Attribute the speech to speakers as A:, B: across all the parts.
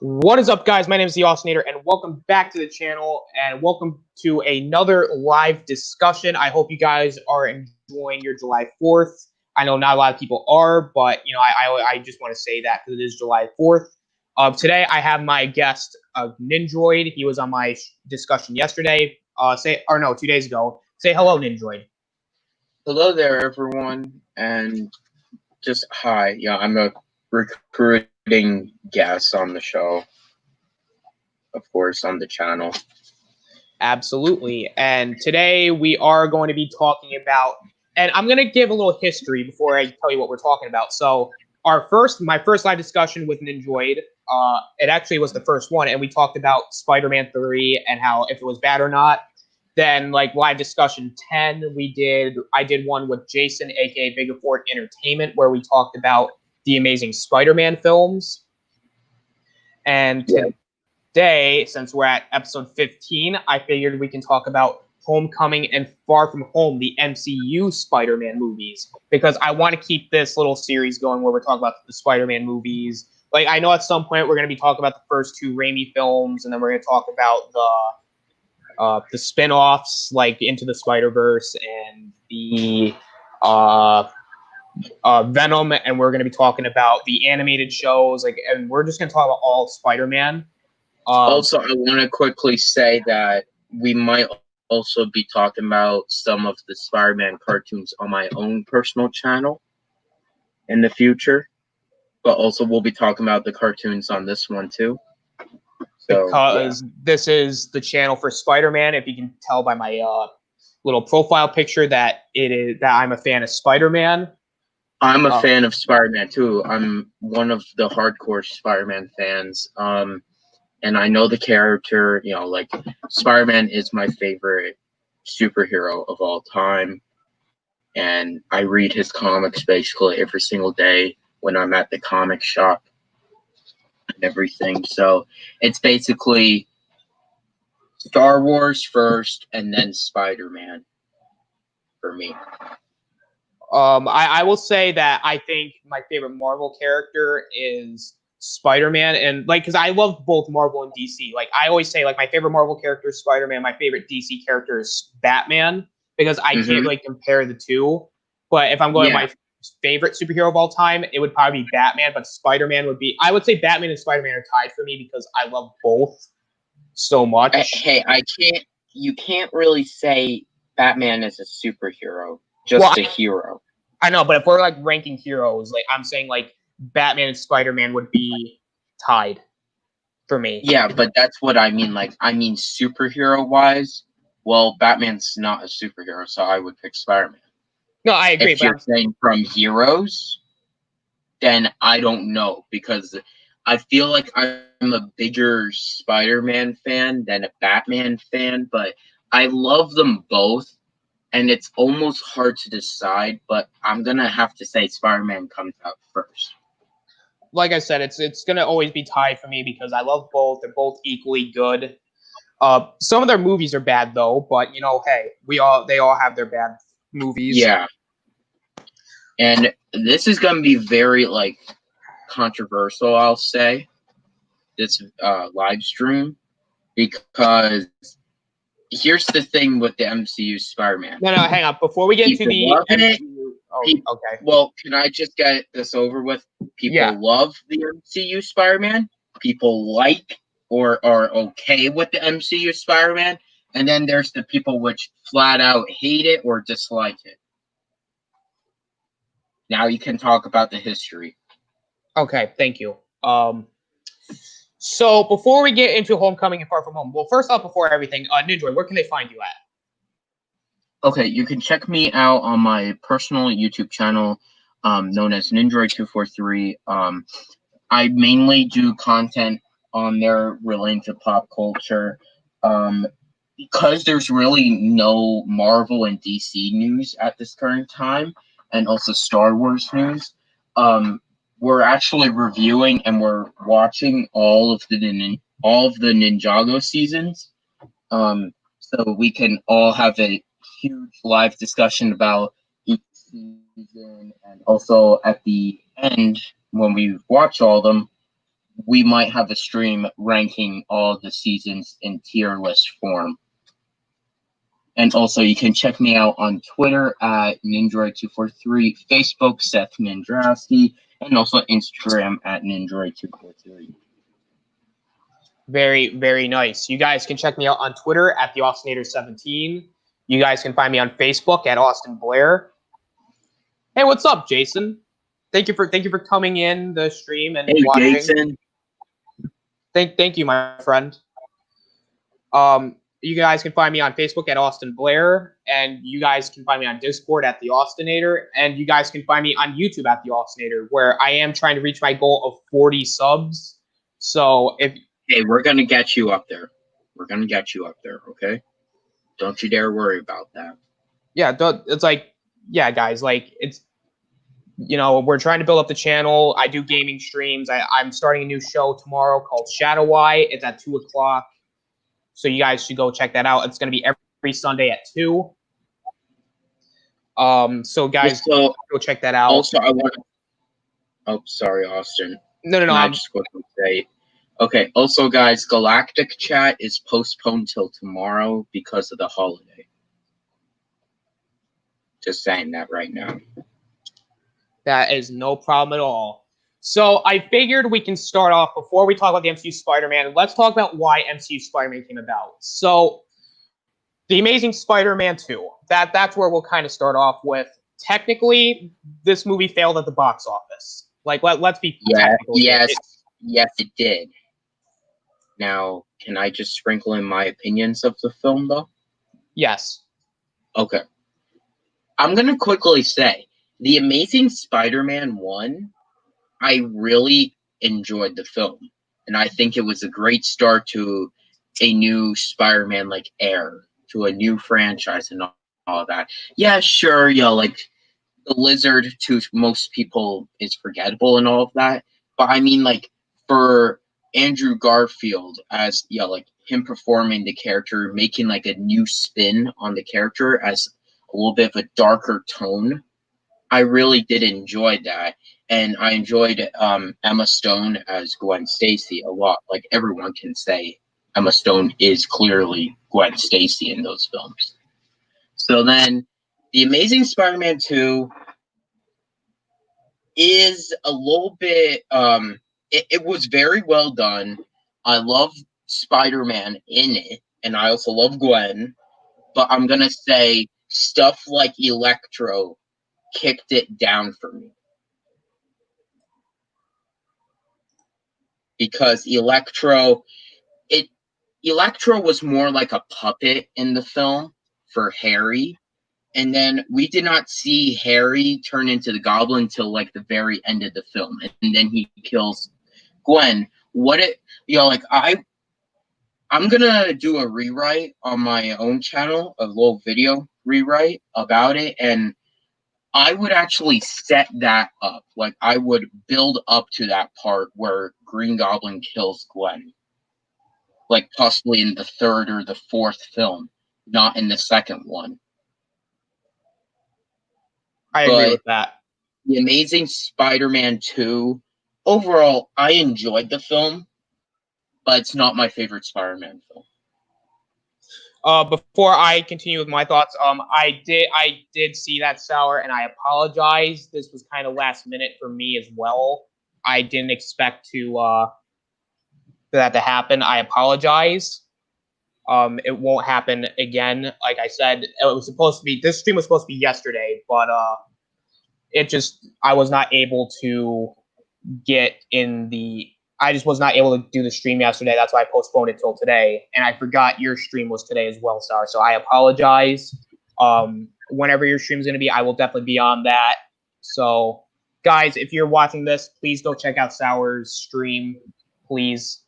A: What is up, guys? My name is the Austinator, and welcome back to the channel, and welcome to another live discussion. I hope you guys are enjoying your July 4th. I know not a lot of people are, but I just want to say that because it is July 4th. Today, I have my guest, Ninjoid. He was on my discussion yesterday. 2 days ago. Say hello, Ninjoid.
B: Hello there, everyone, and just hi. Yeah, I'm a recruiting guest on the show, of course, on the channel.
A: Absolutely. And today we are going to be talking about, and I'm going to give a little history before I tell you what we're talking about. So my first live discussion with Ninjoid, it actually was the first one, and we talked about Spider-Man 3 and how if it was bad or not. Then live discussion 10, I did one with Jason, aka Bigger Fort Entertainment, where we talked about the Amazing Spider-Man films. And today, since we're at episode 15, I figured we can talk about Homecoming and Far From Home, the MCU Spider-Man movies, because I want to keep this little series going where we're talking about the Spider-Man movies. I know at some point we're going to be talking about the first two Raimi films, and then we're going to talk about the spin-offs like Into the Spider-Verse and the Venom, and we're going to be talking about the animated shows, and we're just going to talk about all Spider-Man.
B: Also, I want to quickly say that we might also be talking about some of the Spider-Man cartoons on my own personal channel in the future, but also we'll be talking about the cartoons on this one too.
A: Because this is the channel for Spider-Man. If you can tell by my little profile picture that I'm a fan of Spider-Man.
B: I'm a fan of Spider-Man too. I'm one of the hardcore Spider-Man fans. And I know the character, Spider-Man is my favorite superhero of all time. And I read his comics basically every single day when I'm at the comic shop and everything. So it's basically Star Wars first and then Spider-Man for me.
A: I will say that I think my favorite Marvel character is Spider-Man, and because I love both Marvel and DC. I always say, my favorite Marvel character is Spider-Man. My favorite DC character is Batman, because I can't really compare the two. But if I'm going to my favorite superhero of all time, it would probably be Batman. But Spider-Man would be. I would say Batman and Spider-Man are tied for me because I love both so much.
B: Hey, you can't really say Batman is a superhero, just a hero.
A: I know, but if we're ranking heroes, I'm saying Batman and Spider-Man would be tied for me.
B: Yeah, but that's what I mean. I mean superhero wise. Well, Batman's not a superhero, so I would pick Spider-Man.
A: No, I agree.
B: If you're saying from heroes, then I don't know, because I feel like I'm a bigger Spider-Man fan than a Batman fan, but I love them both, and it's almost hard to decide, but I'm going to have to say Spider-Man comes out first.
A: Like I said, it's going to always be tied for me because I love both. They're both equally good. Some of their movies are bad, though, but, hey, they all have their bad movies.
B: Yeah. And this is going to be very, controversial, I'll say, this live stream, because here's the thing with the MCU Spider-Man.
A: No, hang on. Before we get into the MCU...
B: okay. Well, can I just get this over with? People love the MCU Spider-Man. People like or are okay with the MCU Spider-Man. And then there's the people which flat out hate it or dislike it. Now you can talk about the history.
A: Okay, thank you. So before we get into Homecoming and Far From Home, well, first off, before everything, Ninjoid, where can they find you at?
B: Okay, you can check me out on my personal YouTube channel, known as Ninjoid243. I mainly do content on there relating to pop culture. Because there's really no Marvel and DC news at this current time, and also Star Wars news, we're actually reviewing and we're watching all of the Ninjago seasons, so we can all have a huge live discussion about each season, and also at the end when we watch all of them, we might have a stream ranking all the seasons in tier list form. And also, you can check me out on Twitter at Nindroid243, Facebook Seth Nindrasky, and also Instagram at Nindroid243.
A: Very, very nice. You guys can check me out on Twitter at the Austinator17. You guys can find me on Facebook at Austin Blair. Hey, what's up, Jason? Thank you for coming in the stream and watching.
B: Jason.
A: Thank you, my friend. You guys can find me on Facebook at Austin Blair, and you guys can find me on Discord at the Austinator, and you guys can find me on YouTube at the Austinator, where I am trying to reach my goal of 40 subs. So
B: hey, we're gonna get you up there. We're gonna get you up there, okay? Don't you dare worry about that.
A: Yeah, it's like, yeah, guys, like it's, you know, we're trying to build up the channel. I do gaming streams. I'm starting a new show tomorrow called Shadow Eye. It's at 2 o'clock. So you guys should go check that out. It's going to be every Sunday at 2. So guys, go check that out.
B: Also, I want to... Oh, sorry, Austin.
A: No.
B: I just want to say... Okay, also, guys, Galactic Chat is postponed till tomorrow because of the holiday. Just saying that right now.
A: That is no problem at all. So I figured we can start off, before we talk about the MCU Spider-Man, let's talk about why MCU Spider-Man came about. So The Amazing Spider-Man 2, that's where we'll kind of start off with. Technically, this movie failed at the box office. Like, let's be technical.
B: Yes, it did. Now, can I just sprinkle in my opinions of the film, though?
A: Yes.
B: Okay. I'm going to quickly say, The Amazing Spider-Man 1, I really enjoyed the film. And I think it was a great start to a new Spider-Man, like, era, to a new franchise and all that. Yeah, sure, like, the Lizard to most people is forgettable and all of that. But I mean, like, for Andrew Garfield as, like, him performing the character, making, like, a new spin on the character as a little bit of a darker tone, I really did enjoy that. And I enjoyed Emma Stone as Gwen Stacy a lot. Like, everyone can say Emma Stone is clearly Gwen Stacy in those films. So then, The Amazing Spider-Man 2 is a little bit, it was very well done. I love Spider-Man in it, and I also love Gwen, but I'm gonna say stuff like Electro kicked it down for me. Because Electro was more like a puppet in the film for Harry. And then we did not see Harry turn into the Goblin till like the very end of the film, and then he kills Gwen. I'm gonna do a rewrite on my own channel, a little video rewrite about it, and I would actually set that up. Like, I would build up to that part where Green Goblin kills Gwen, like possibly in the third or the fourth film, not in the second one.
A: I agree with that.
B: The Amazing Spider-Man 2, overall, I enjoyed the film, but it's not my favorite Spider-Man film.
A: Before I continue with my thoughts, I did see that, Sour, and I apologize. This was kind of last minute for me as well. I didn't expect for that to happen. I apologize. It won't happen again. Like I said, this stream was supposed to be yesterday, but I was not able to I just was not able to do the stream yesterday. That's why I postponed it till today. And I forgot your stream was today as well, Sour. So I apologize. Whenever your stream is going to be, I will definitely be on that. So, guys, if you're watching this, please go check out Sour's stream, please.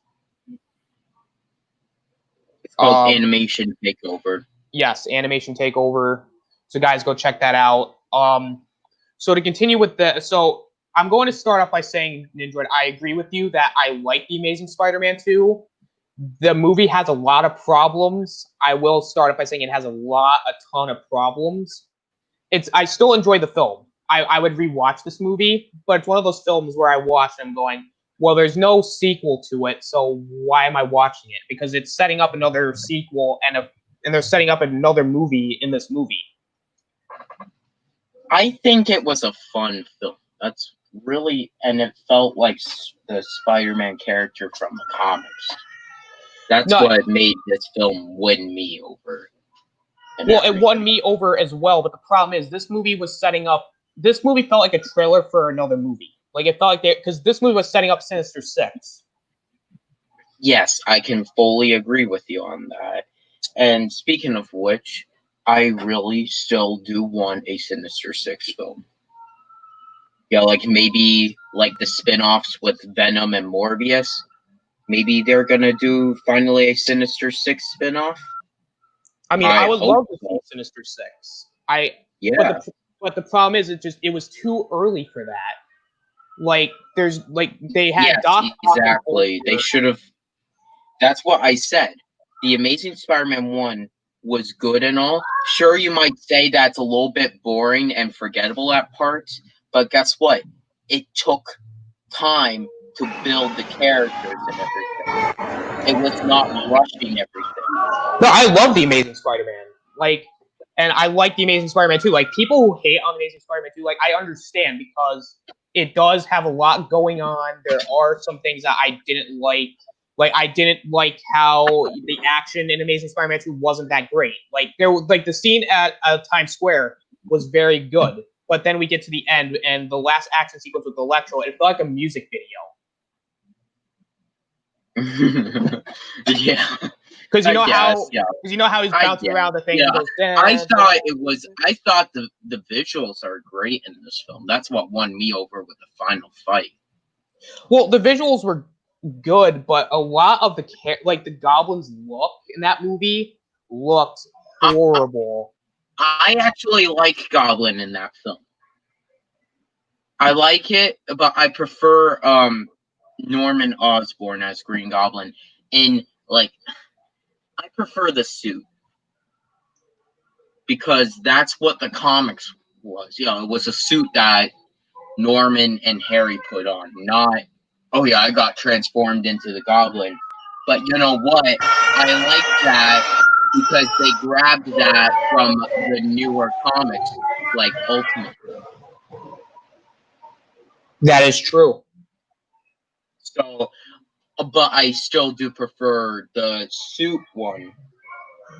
B: It's called Animation Takeover.
A: Yes, Animation Takeover. So, guys, go check that out. So to continue with I'm going to start off by saying, Nindroid, I agree with you that I like The Amazing Spider-Man 2. The movie has a lot of problems. I will start off by saying it has a ton of problems. I still enjoy the film. I would rewatch this movie, but it's one of those films where I watch and I'm going, well, there's no sequel to it, so why am I watching it? Because it's setting up another sequel and they're setting up another movie in this movie.
B: I think it was a fun film. That's really, and it felt like the Spider-Man character from the comics. That's what made this film win me over.
A: Well, it won me over as well, but the problem is this movie felt like a trailer for another movie. Like, it felt like because this movie was setting up Sinister Six.
B: Yes, I can fully agree with you on that. And speaking of which, I really still do want a Sinister Six film. Yeah, like maybe like the spin-offs with Venom and Morbius. Maybe they're gonna do finally a Sinister Six spin-off.
A: I mean, I would love to see Sinister Six.
B: Yeah.
A: But the problem is, it was too early for that. Like, they had
B: Doc. Exactly. They should have. That's what I said. The Amazing Spider-Man 1 was good and all. Sure, you might say that's a little bit boring and forgettable at parts, but guess what? It took time to build the characters and everything. It was not rushing everything.
A: No, I love The Amazing Spider-Man. And I like The Amazing Spider-Man 2. Like, people who hate on The Amazing Spider-Man 2, like, I understand because it does have a lot going on. There are some things that I didn't like. Like, I didn't like how the action in Amazing Spider-Man 2 wasn't that great. Like, the scene at Times Square was very good. But then we get to the end, and the last action sequence with Electro, it felt like a music
B: video. Yeah.
A: Because you know how he's bouncing around the thing.
B: Yeah.
A: Goes,
B: I thought the visuals are great in this film. That's what won me over with the final fight.
A: Well, the visuals were good, but a lot of the Goblin's look in that movie looked horrible.
B: I actually like Goblin in that film. I like it, but I prefer Norman Osborn as Green Goblin. I prefer the suit because that's what the comics was. It was a suit that Norman and Harry put on, not, oh yeah, I got transformed into the Goblin. But you know what? I like that because they grabbed that from the newer comics, like Ultimate.
A: That is true.
B: So, but I still do prefer the suit one.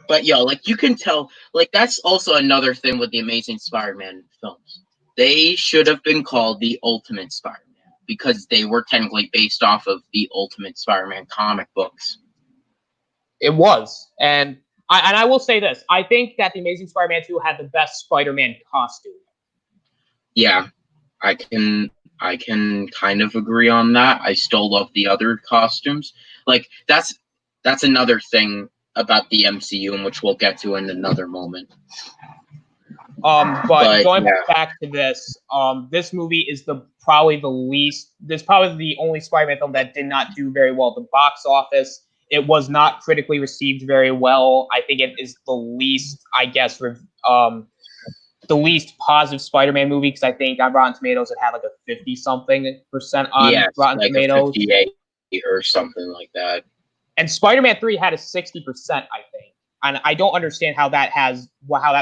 B: But you can tell, that's also another thing with the Amazing Spider-Man films. They should have been called the Ultimate Spider-Man because they were technically based off of the Ultimate Spider-Man comic books.
A: It was, and I will say this: I think that the Amazing Spider-Man 2 had the best Spider-Man costume.
B: Yeah, I can kind of agree on that. I still love the other costumes. That's another thing about the MCU, in which we'll get to in another moment.
A: But going back to this, this movie is probably the only Spider-Man film that did not do very well at the box office. It was not critically received very well. I think it is the least, the least positive Spider-Man movie, because I think on Rotten Tomatoes it had like a 50-something% on Rotten Tomatoes.
B: 58 or something like that.
A: And Spider-Man 3 had a 60%, I think. And I don't understand how that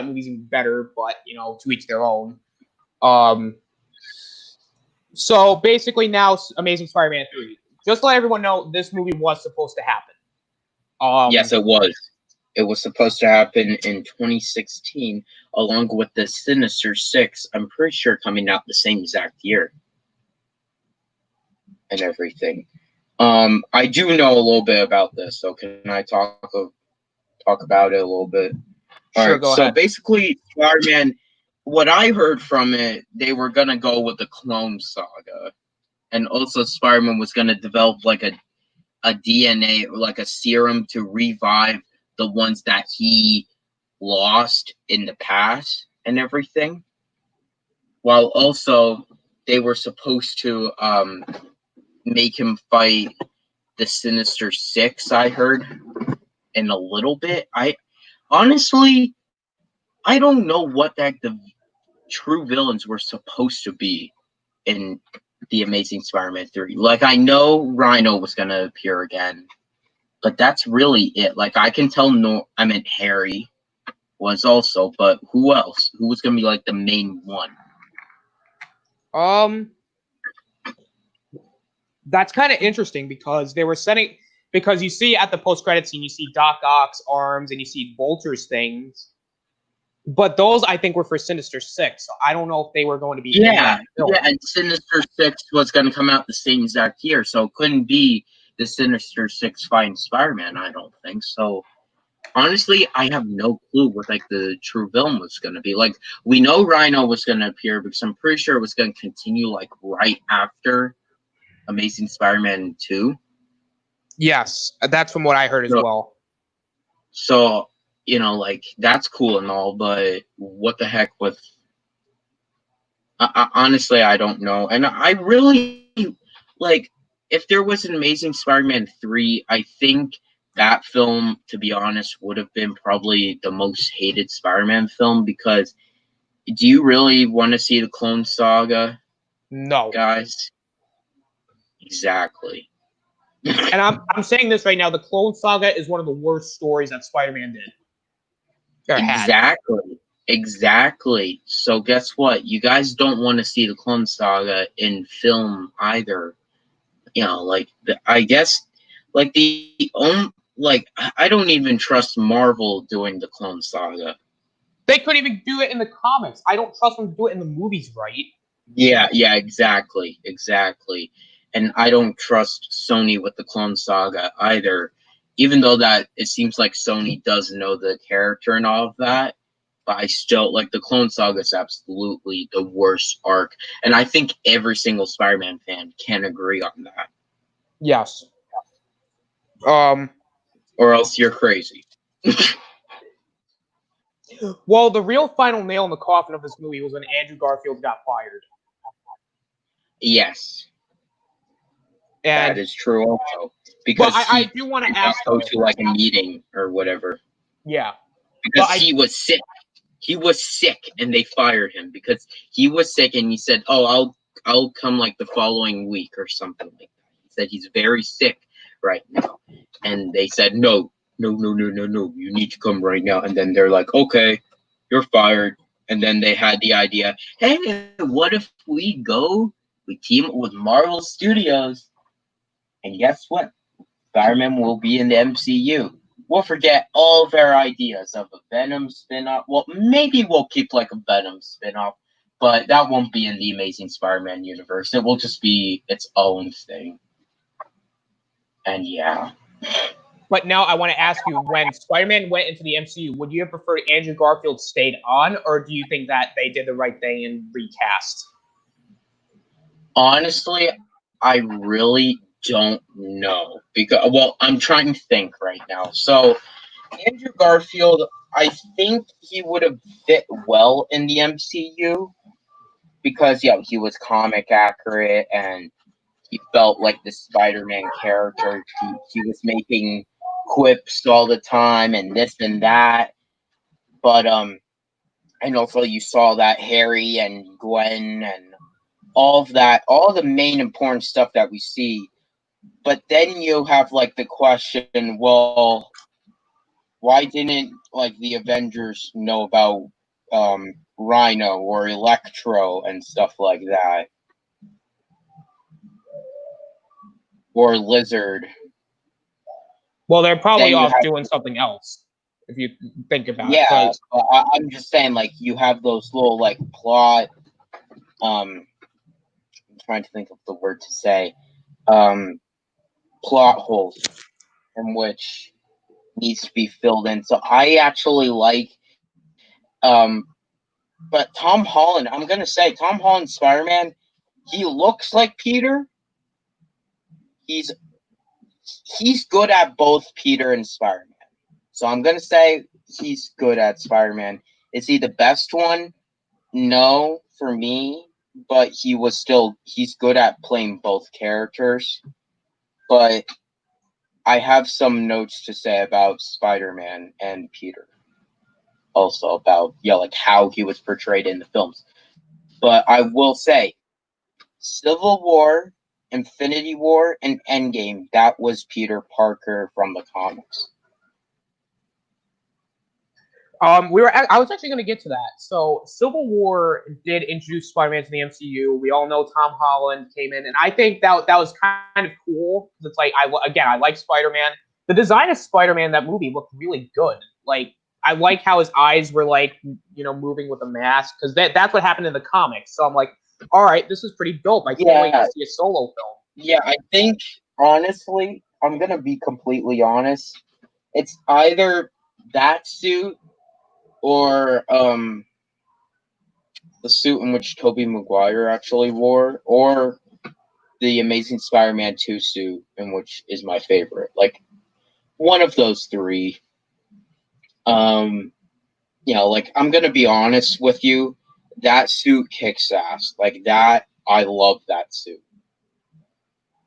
A: movie's even better, but to each their own. So basically now Amazing Spider-Man 3. Just to let everyone know, this movie was supposed to happen.
B: Yes, it was. It was supposed to happen in 2016, along with the Sinister Six. I'm pretty sure coming out the same exact year. And everything. I do know a little bit about this, so can I talk about it a little bit?
A: Sure, go ahead.
B: So basically, Spider-Man, what I heard from it, they were going to go with the Clone Saga. And also Spider-Man was going to develop like a DNA, like a serum to revive the ones that he lost in the past and everything. While also they were supposed to make him fight the Sinister Six, I heard, in a little bit. I don't know what the true villains were supposed to be in the Amazing Spider-Man 3. Like, I know Rhino was gonna appear again, but that's really it. Like, I can tell Harry was also, but who else? Who was gonna be like the main one?
A: That's kind of interesting because they were setting, because you see at the post-credit scene, you see Doc Ock's arms and you see Vulture's things, but those I think were for Sinister Six. So I don't know if they were going to be.
B: Yeah, and Sinister Six was gonna come out the same exact year, so it couldn't be the Sinister Six fighting Spider-Man. I don't think so. Honestly, I have no clue what like the true villain was gonna be. Like, we know Rhino was gonna appear because I'm pretty sure it was gonna continue like right after Amazing Spider-Man 2.
A: Yes, that's from what I heard as well.
B: So, you know, like, that's cool and all, but what the heck with... honestly, I don't know. And I really, like, if there was an Amazing Spider-Man 3, I think that film, to be honest, would have been probably the most hated Spider-Man film, because do you really want to see the Clone Saga?
A: No.
B: Guys? Exactly.
A: And I'm saying this right now, the Clone Saga is one of the worst stories that Spider-Man did.
B: Exactly. So guess what? You guys don't want to see the Clone Saga in film either. You know, like, I guess, like, I don't even trust Marvel doing the Clone Saga.
A: They couldn't even do it in the comics. I don't trust them to do it in the movies, right?
B: Yeah, exactly. And I don't trust Sony with the Clone Saga either, even though that it seems like Sony does know the character and all of that. But I still, like, the Clone Saga is absolutely the worst arc, and I think every single Spider-Man fan can agree on that.
A: Yes.
B: Or else you're crazy.
A: Well, the real final nail in the coffin of this movie was when Andrew Garfield got fired.
B: Yes.
A: And
B: that is true also. Because
A: I do want to ask,
B: go to like a meeting or whatever.
A: Yeah.
B: Because he was sick. He was sick and they fired him because he was sick, and he said, "Oh, I'll come like the following week or something like that." He said he's very sick right now. And they said, No, you need to come right now. And then they're like, "Okay, you're fired." And then they had the idea, "Hey, what if we team up with Marvel Studios? And guess what? Spider-Man will be in the MCU. We'll forget all of our ideas of a Venom spin-off. Well, maybe we'll keep like a Venom spin-off, but that won't be in the Amazing Spider-Man universe. It will just be its own thing." And yeah.
A: But now I want to ask you, when Spider-Man went into the MCU, would you have preferred Andrew Garfield stayed on, or do you think that they did the right thing and recast?
B: Honestly, I really don't know, because, well, I'm trying to think right now. So Andrew Garfield, I think he would have fit well in the MCU because, yeah, he was comic accurate and he felt like the Spider-Man character. He was making quips all the time and this and that. But and also you saw that Harry and Gwen and all of that, all the main important stuff that we see. But then you have like the question, well, why didn't like the Avengers know about Rhino or Electro and stuff like that? Or Lizard?
A: Well, they're probably off doing something else, if you think about it.
B: Yeah, I'm just saying, like, you have those little like plot. I'm trying to think of the word to say. Plot holes in which needs to be filled in. So I actually like, but Tom Holland, I'm gonna say Tom Holland Spider-Man, he looks like Peter. He's good at both Peter and Spider-Man. So I'm gonna say he's good at Spider-Man. Is he the best one? No, for me, but he's good at playing both characters. But I have some notes to say about Spider-Man and Peter. Also about, like how he was portrayed in the films. But I will say, Civil War, Infinity War, and Endgame, that was Peter Parker from the comics.
A: I was actually going to get to that. So, Civil War did introduce Spider-Man to the MCU. We all know Tom Holland came in, and I think that was kind of cool. It's like I like Spider-Man. The design of Spider-Man in that movie looked really good. Like, I like how his eyes were like, moving with a mask, because that's what happened in the comics. So I'm like, all right, this is pretty dope. I can't wait to see a solo film.
B: Yeah, I think honestly, I'm gonna be completely honest. It's either that suit or the suit in which Tobey Maguire actually wore, or the Amazing Spider-Man 2 suit, in which is my favorite. Like, one of those three. Like, I'm gonna be honest with you, that suit kicks ass. Like, that, I love that suit.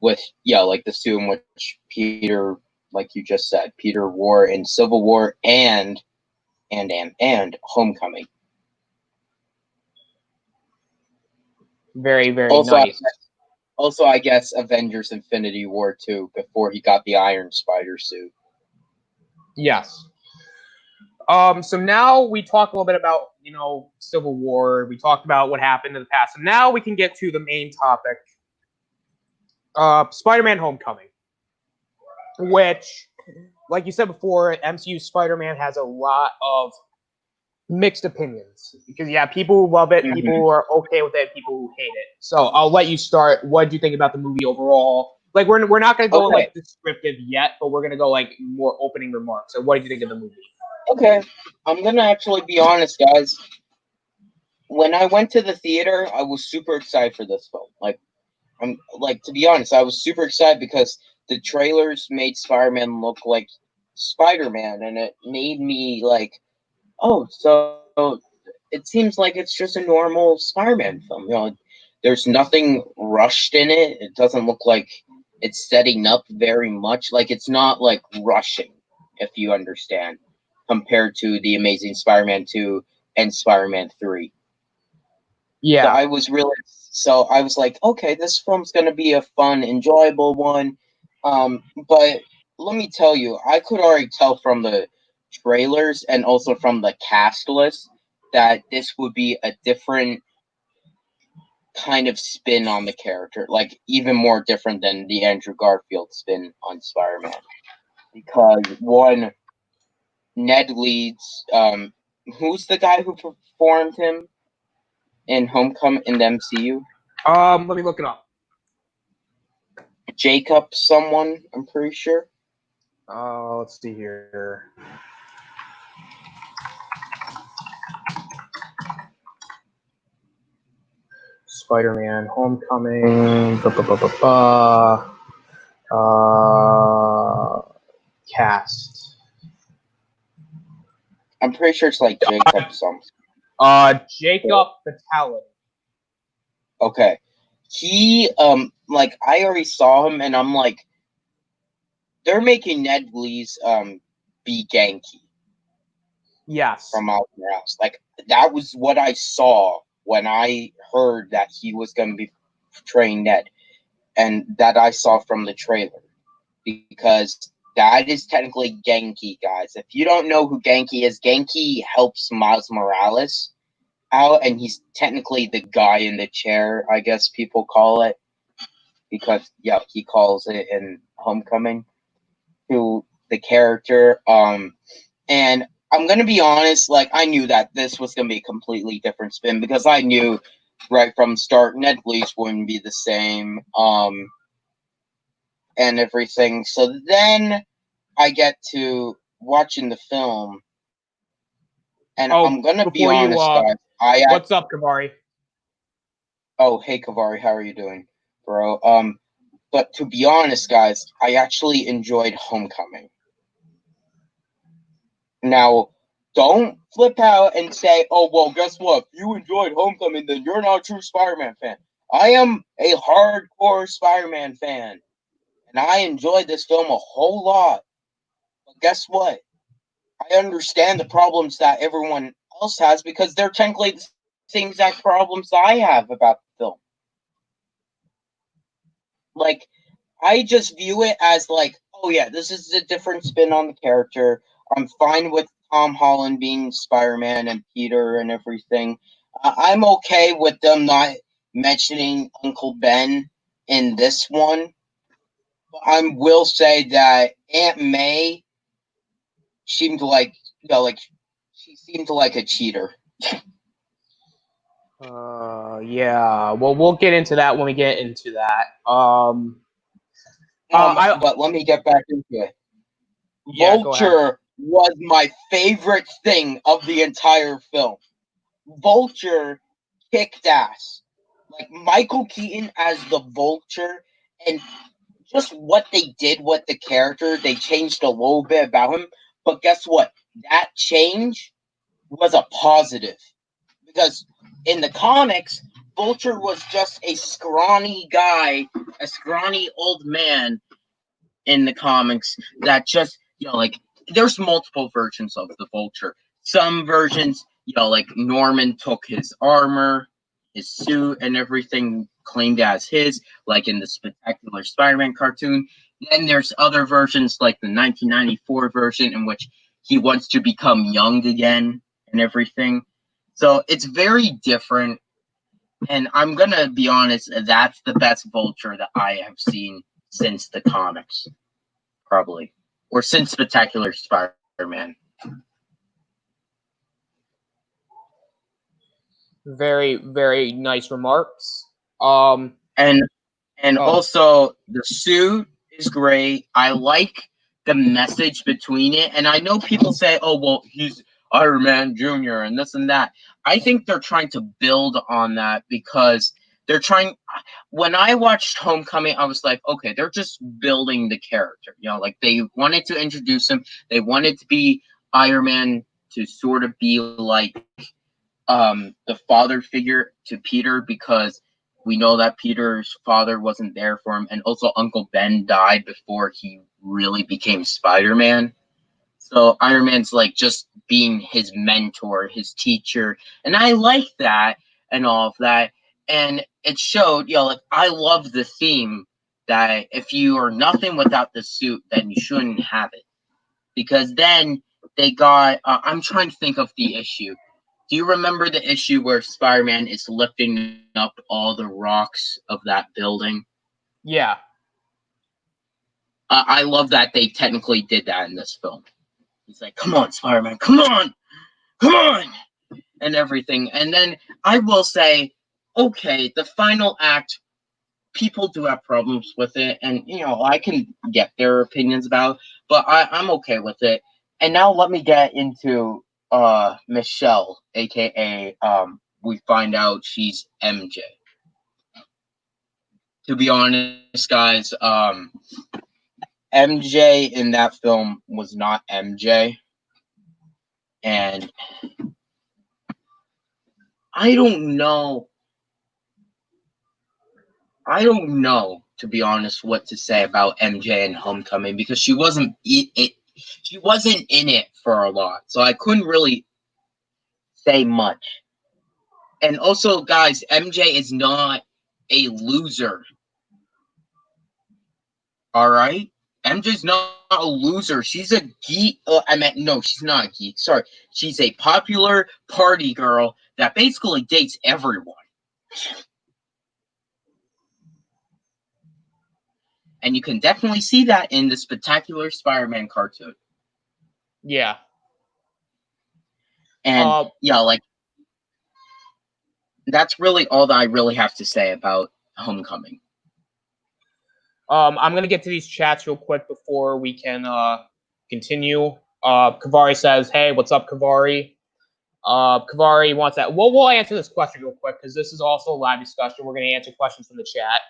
B: With, like the suit in which Peter, like you just said, Peter wore in Civil War and Homecoming.
A: Very, very
B: Also,
A: nice.
B: I guess Avengers Infinity War 2, before he got the Iron Spider suit.
A: Yes. So now we talked a little bit about, Civil War. We talked about what happened in the past. And now we can get to the main topic. Spider-Man Homecoming. Which, like you said before, MCU Spider-Man has a lot of mixed opinions. Because, people who love it, people who are okay with it, people who hate it. So I'll let you start. What did you think about the movie overall? Like, we're not going to go, descriptive yet, but we're going to go, more opening remarks. So what did you think of the movie?
B: Okay, I'm gonna actually be honest, guys. When I went to the theater, I was super excited for this film. To be honest, I was super excited because the trailers made Spider-Man look like Spider-Man, and it made me like, oh, so it seems like it's just a normal Spider-Man film. There's nothing rushed in it. It doesn't look like it's setting up very much. Like, it's not like rushing, if you understand, compared to the Amazing Spider-Man 2 and Spider-Man 3.
A: Yeah.
B: So I was like, okay, this film's gonna be a fun, enjoyable one. But let me tell you, I could already tell from the trailers and also from the cast list that this would be a different kind of spin on the character, like even more different than the Andrew Garfield spin on Spider-Man. Because one, Ned Leeds, who's the guy who performed him in Homecoming in the MCU?
A: Let me look it up.
B: Jacob someone, I'm pretty sure.
A: Let's see here. Spider-Man Homecoming. Cast.
B: I'm pretty sure it's like Jacob something.
A: Jacob Batalon.
B: Okay. He, I already saw him, and I'm like, they're making Ned Leeds, be Genki.
A: Yes.
B: From Miles Morales. Like, that was what I saw when I heard that he was going to be portraying Ned, and that I saw from the trailer. Because that is technically Genki, guys. If you don't know who Genki is, Genki helps Miles Morales out, and he's technically the guy in the chair, I guess people call it. Because, he calls it in Homecoming to the character. And I'm going to be honest, I knew that this was going to be a completely different spin, because I knew right from the start Ned Leeds wouldn't be the same, and everything. So then I get to watching the film, and I'm going to be honest, guys.
A: What's up, Kavari?
B: Oh, hey, Kavari, how are you doing, bro? But to be honest, guys, I actually enjoyed Homecoming. Now, don't flip out and say, oh, well, guess what? If you enjoyed Homecoming, then you're not a true Spider-Man fan. I am a hardcore Spider-Man fan, and I enjoyed this film a whole lot. But guess what? I understand the problems that everyone else has, because they're technically the same exact problems I have about the film. like I just view it as like, oh yeah, this is a different spin on the character. I'm fine with Tom Holland being Spider-Man and Peter and everything. I'm okay with them not mentioning Uncle Ben in this one. But I will say that Aunt May seemed like, like she seemed like a cheater.
A: Yeah. Well, we'll get into that when we get into that.
B: But let me get back into it.
A: Yeah, go ahead.
B: Vulture was my favorite thing of the entire film. Vulture kicked ass. Like Michael Keaton as the Vulture, and just what they did with the character, they changed a little bit about him. But guess what? That change was a positive. Because in the comics, Vulture was just a scrawny guy, a scrawny old man in the comics that just, like, there's multiple versions of the Vulture. Some versions, like Norman took his armor, his suit, and everything claimed as his, like in the Spectacular Spider-Man cartoon. Then there's other versions, like the 1994 version, in which he wants to become young again and everything. So it's very different. And I'm gonna be honest, that's the best Vulture that I have seen since the comics, probably, or since Spectacular Spider-Man.
A: Very, very nice remarks. Um,
B: And
A: oh,
B: also the suit is great. I like the message between it. And I know people say, "Oh, well, he's Iron Man Jr." and this and that. I think they're trying to build on that because they're trying. When I watched Homecoming, I was like, okay, they're just building the character. Like they wanted to introduce him. They wanted to be Iron Man to sort of be like the father figure to Peter, because we know that Peter's father wasn't there for him, and also Uncle Ben died before he really became Spider-Man. So Iron Man's like just being his mentor, his teacher, and I like that and all of that. And it showed, like I love the theme that if you are nothing without the suit, then you shouldn't have it, because then they got. I'm trying to think of the issue. Do you remember the issue where Spider-Man is lifting up all the rocks of that building?
A: yeah.
B: I love that they technically did that in this film. He's like, "Come on, Spider-Man, come on, come on," and everything. And then I will say, okay, the final act, people do have problems with it, and I can get their opinions about it, but I'm okay with it. And now let me get into Michelle, aka we find out she's MJ. To be honest, guys, MJ in that film was not MJ, and I don't know. I don't know, to be honest, what to say about MJ and Homecoming, because she wasn't it. She wasn't in it for a lot, so I couldn't really say much. And also, guys, MJ is not a loser. All right, MJ's not a loser. She's a geek. No, she's not a geek. Sorry, she's a popular party girl that basically dates everyone. And you can definitely see that in the Spectacular Spider-Man cartoon.
A: Yeah.
B: And like that's really all that I really have to say about Homecoming.
A: I'm gonna get to these chats real quick before we can continue. Kavari says, "Hey, what's up, Kavari?" Kavari wants that. Well, we'll answer this question real quick because this is also a live discussion. We're gonna answer questions from the chat.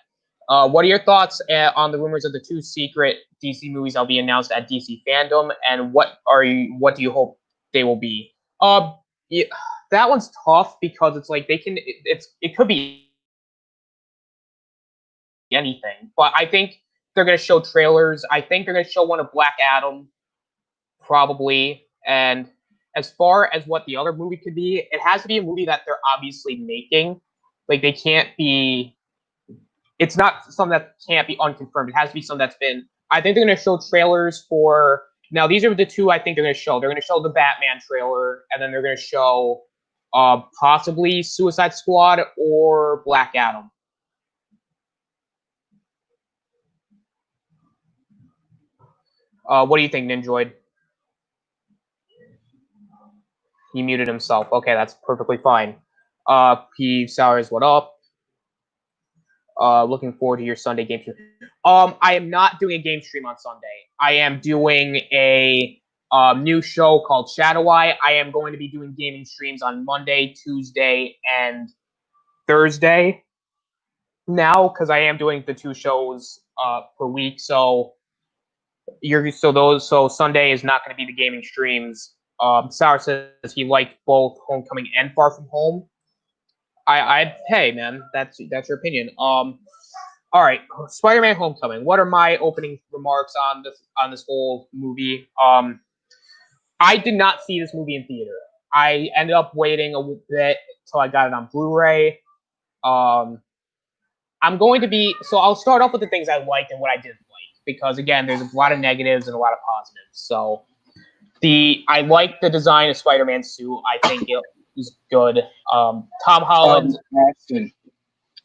A: What are your thoughts on the rumors of the 2 secret DC movies that'll be announced at DC Fandom, and what do you hope they will be? Yeah, that one's tough because it's like it could be anything, but I think they're going to show trailers. I think they're going to show one of Black Adam, probably. And as far as what the other movie could be, it has to be a movie that they're obviously making. Like they can't be it's not something that can't be unconfirmed. It has to be something that's been. I think they're going to show trailers for. Now, these are the two I think they're going to show. They're going to show the Batman trailer, and then they're going to show possibly Suicide Squad or Black Adam. What do you think, Ninjoid? He muted himself. Okay, that's perfectly fine. P. Sours, what up? Looking forward to your Sunday game stream. I am not doing a game stream on Sunday. I am doing a new show called Shadow Eye. I am going to be doing gaming streams on Monday, Tuesday, and Thursday now because I am doing the 2 shows per week. So Sunday is not going to be the gaming streams. Sour says he liked both Homecoming and Far From Home. Hey man, that's your opinion. All right, Spider-Man: Homecoming. What are my opening remarks on this whole movie? I did not see this movie in theater. I ended up waiting a bit till I got it on Blu-ray. I'll start off with the things I liked and what I didn't like because again, there's a lot of negatives and a lot of positives. So I like the design of Spider-Man's suit. I think it was good. Tom Holland.
B: Austin,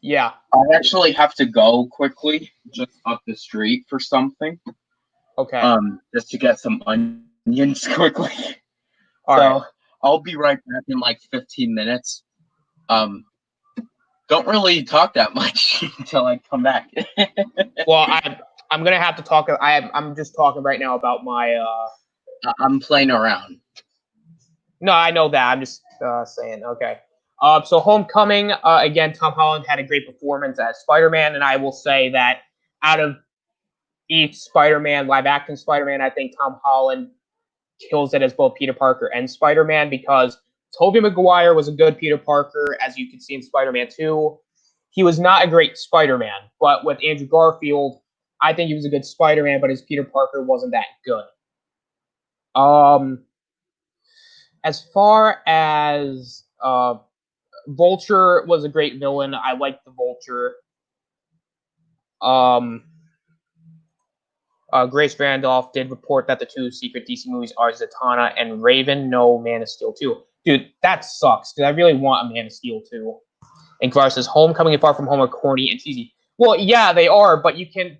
A: yeah.
B: I actually have to go quickly, just up the street for something.
A: Okay.
B: Just to get some onions quickly.
A: All right.
B: I'll be right back in like 15 minutes. Don't really talk that much until I come back.
A: Well, I'm gonna have to talk. I'm just talking right now about my.
B: I'm playing around.
A: No, I know that. I'm just saying. Okay. So Homecoming, again, Tom Holland had a great performance as Spider-Man, and I will say that out of each Spider-Man, live-action Spider-Man, I think Tom Holland kills it as both Peter Parker and Spider-Man because Tobey Maguire was a good Peter Parker, as you can see in Spider-Man 2. He was not a great Spider-Man, but with Andrew Garfield, I think he was a good Spider-Man, but his Peter Parker wasn't that good. As far as Vulture was a great villain. I liked the Vulture. Grace Randolph did report that the 2 secret DC movies are Zatanna and Raven. No Man of Steel 2. Dude, that sucks, because I really want a Man of Steel 2. And Gavar says, Homecoming and Far From Home are corny and cheesy. Well, yeah, they are, but you could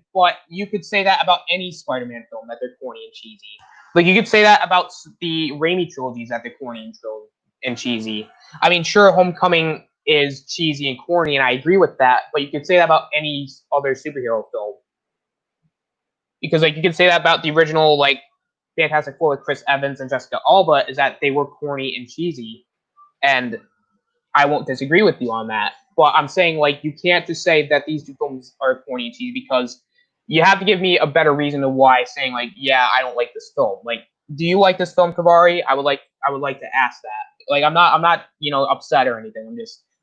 A: say that about any Spider-Man film, that they're corny and cheesy. Like, you could say that about the Raimi trilogies, that they're corny and cheesy. I mean, sure, Homecoming is cheesy and corny, and I agree with that, but you could say that about any other superhero film. Because, like, you could say that about the original, like, Fantastic Four with Chris Evans and Jessica Alba, is that they were corny and cheesy. And I won't disagree with you on that. But I'm saying, like, you can't just say that these 2 films are corny and cheesy because you have to give me a better reason to why saying, like, yeah, I don't like this film. Like, do you like this film, Kavari? I would like to ask that. Like, I'm not, upset or anything.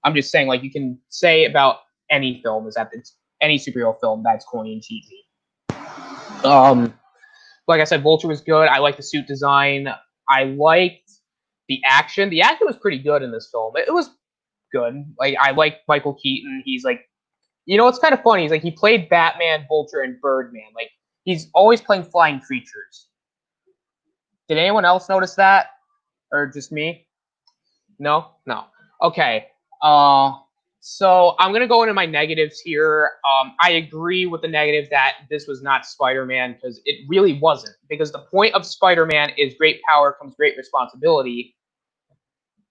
A: I'm just saying, like, you can say about any film is that it's any superhero film that's corny and cheesy. Like I said, Vulture was good. I liked the suit design. I liked the action. The action was pretty good in this film. It was good. Like, I like Michael Keaton. He's like, it's kind of funny. He's like, he played Batman, Vulture, and Birdman. Like, he's always playing flying creatures. Did anyone else notice that? Or just me? No? No. Okay. So I'm going to go into my negatives here. I agree with the negative that this was not Spider-Man because it really wasn't. Because the point of Spider-Man is great power comes great responsibility.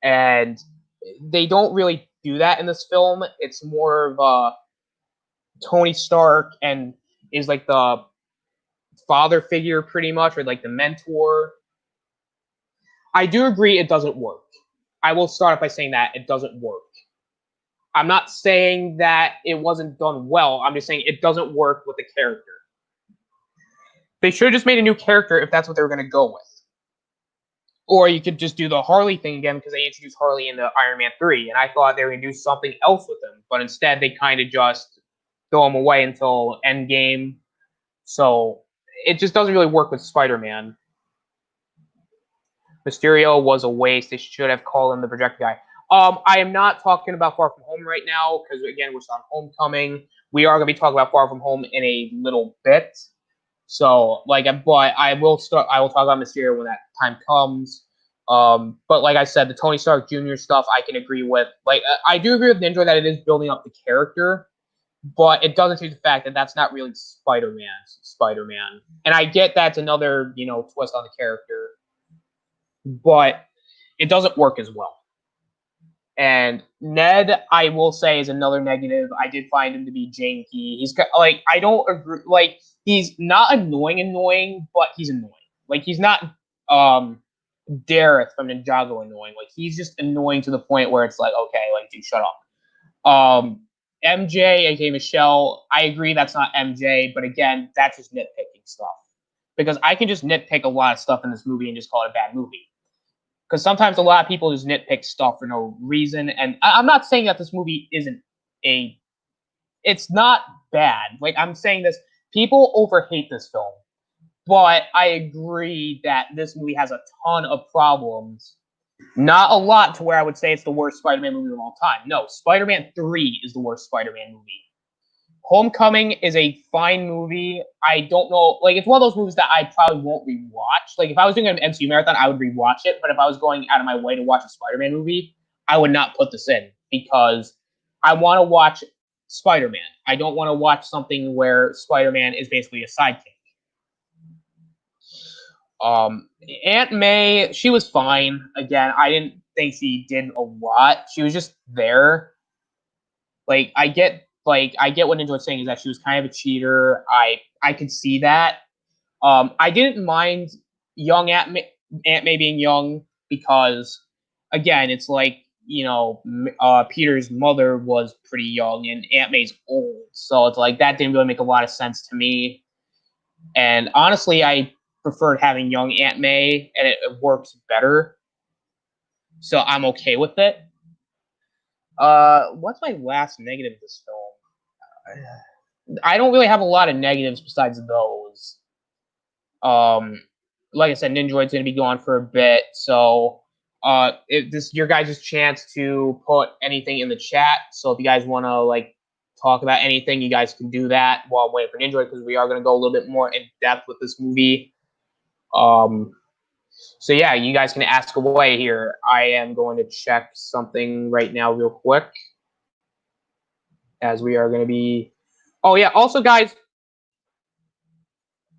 A: And they don't really do that in this film. It's more of Tony Stark and is like the father figure pretty much, or like the mentor. I do agree it doesn't work. I will start off by saying that it doesn't work. I'm not saying that it wasn't done well. I'm just saying it doesn't work with the character. They should have just made a new character if that's what they were going to go with. Or you could just do the Harley thing again because they introduced Harley in the Iron Man 3, and I thought they were going to do something else with him. But instead, they kind of just throw him away until Endgame. So it just doesn't really work with Spider-Man. Mysterio was a waste. They should have called him the projector guy. I am not talking about Far From Home right now because, again, we're still on Homecoming. we are going to be talking about Far From Home in a little bit. So, like, but I will talk about Mysterio when that time comes. But like I said, the Tony Stark Jr. stuff I can agree with. Like, I do agree with Ninja that it is building up the character, but it doesn't change the fact that that's not really Spider-Man's Spider-Man. And I get that's another, twist on the character, but it doesn't work as well. And Ned, I will say, is another negative. I did find him to be janky. He's like, I don't agree. Like, he's not annoying, but he's annoying. Like, he's not Dareth from Ninjago annoying. Like, he's just annoying to the point where it's like, okay, like, dude, shut up. MJ, aka Michelle, I agree that's not MJ, but again, that's just nitpicking stuff. Because I can just nitpick a lot of stuff in this movie and just call it a bad movie. Because sometimes a lot of people just nitpick stuff for no reason. And I'm not saying that this movie it's not bad. Like, I'm saying this, people overhate this film. But I agree that this movie has a ton of problems. Not a lot to where I would say it's the worst Spider-Man movie of all time. No, Spider-Man 3 is the worst Spider-Man movie. Homecoming is a fine movie. I don't know, like, it's one of those movies that I probably won't rewatch. Like, if I was doing an MCU marathon, I would rewatch it. But if I was going out of my way to watch a Spider-Man movie, I would not put this in because I want to watch Spider-Man. I don't want to watch something where Spider-Man is basically a sidekick. Aunt May, she was fine. Again, I didn't think she did a lot. She was just there. Like, I get what Ninja was saying is that she was kind of a cheater. I could see that. I didn't mind young Aunt May being young because, again, it's like, Peter's mother was pretty young and Aunt May's old. So it's like that didn't really make a lot of sense to me. And honestly, I preferred having young Aunt May, and it works better. So I'm okay with it. What's my last negative of this film? I don't really have a lot of negatives besides those. Like I said, Ninjoid's gonna be gone for a bit, so this is your guys' chance to put anything in the chat. So if you guys want to talk about anything, you guys can do that while I'm waiting for Ninjoid, because we are gonna go a little bit more in depth with this movie. So yeah, you guys can ask away here. I am going to check something right now real quick, as we are going to be... Oh yeah, also guys,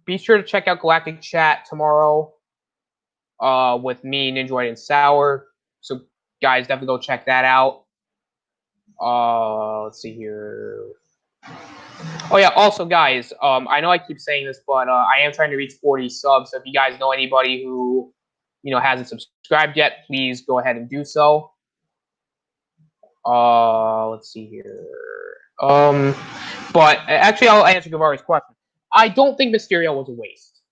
A: be sure to check out Galactic Chat tomorrow with me, Ninjoid, and Sour. So guys, definitely go check that out. Let's see here. Oh yeah, also guys, I know I keep saying this, but I am trying to reach 40 subs. So if you guys know anybody who hasn't subscribed yet, please go ahead and do so. Let's see here. But actually, I'll answer Gavari's question. I don't think Mysterio was a waste.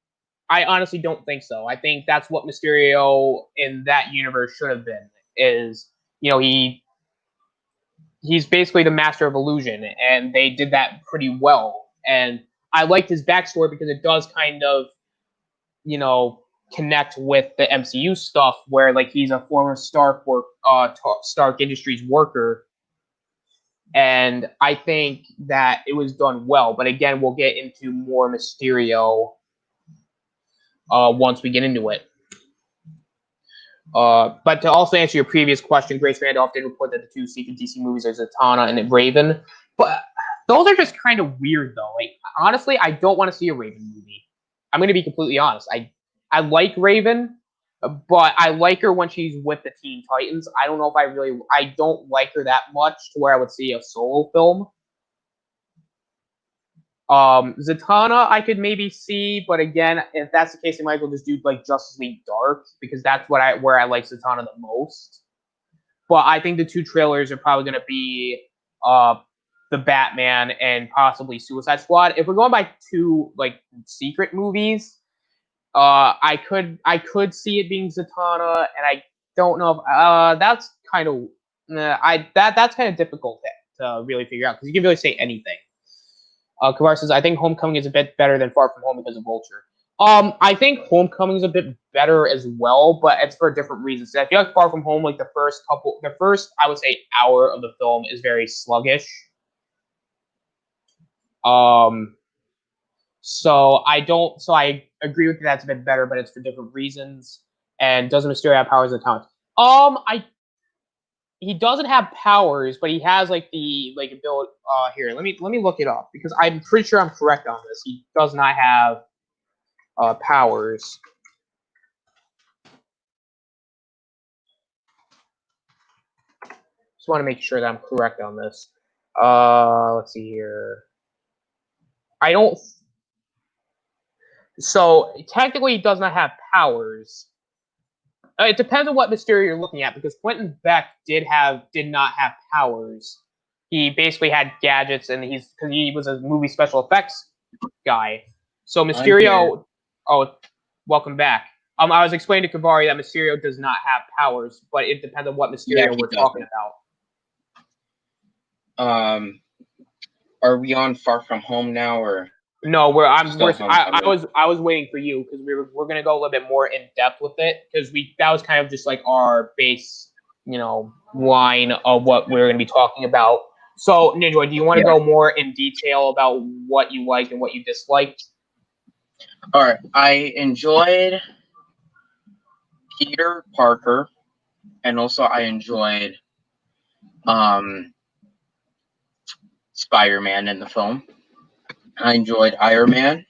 A: I honestly don't think so. I think that's what Mysterio in that universe should have been. He's basically the master of illusion, and they did that pretty well. And I liked his backstory because it does kind of, connect with the MCU stuff, where he's a former Stark Industries worker, and I think that it was done well. But again, we'll get into more Mysterio once we get into it. But to also answer your previous question, Grace Randolph did report that the two secret DC movies are Zatanna and Raven, but those are just kind of weird, though. Honestly, I don't want to see a Raven movie. I'm going to be completely honest. I like Raven, but I like her when she's with the Teen Titans. I don't know if I don't like her that much to where I would see a solo film. Zatanna I could maybe see, but again, if that's the case, they might as well just do Justice League Dark, because that's where I like Zatanna the most. But I think the two trailers are probably going to be the Batman and possibly Suicide Squad. If we're going by two secret movies, I could see it being Zatanna, and I don't know if that's kind of that's kind of difficult to really figure out, because you can really say anything. Kavar says, I think Homecoming is a bit better than Far From Home because of Vulture. I think Homecoming is a bit better as well, but it's for different reasons. I feel like Far From Home, the first I would say hour of the film is very sluggish. So I agree with you that's a bit better, but it's for different reasons. And doesn't Mysterio have powers in the comics? He doesn't have powers, but he has like the ability. Here, let me look it up because I'm pretty sure I'm correct on this. He does not have powers. Just want to make sure that I'm correct on this. Let's see here. I don't. So technically, he does not have powers. It depends on what Mysterio you're looking at, because Quentin Beck did not have powers. He basically had gadgets, and because he was a movie special effects guy. So Mysterio. Oh, welcome back. I was explaining to Kavari that Mysterio does not have powers, but it depends on what Mysterio we're talking
B: about. Are we on Far From Home now, or?
A: No, I was waiting for you because we're gonna go a little bit more in depth with it, because that was kind of just like our base, line of what we're gonna be talking about. So Ninja, do you want to go more in detail about what you liked and what you disliked?
B: All right, I enjoyed Peter Parker, and also I enjoyed Spider-Man in the film. I enjoyed Iron Man.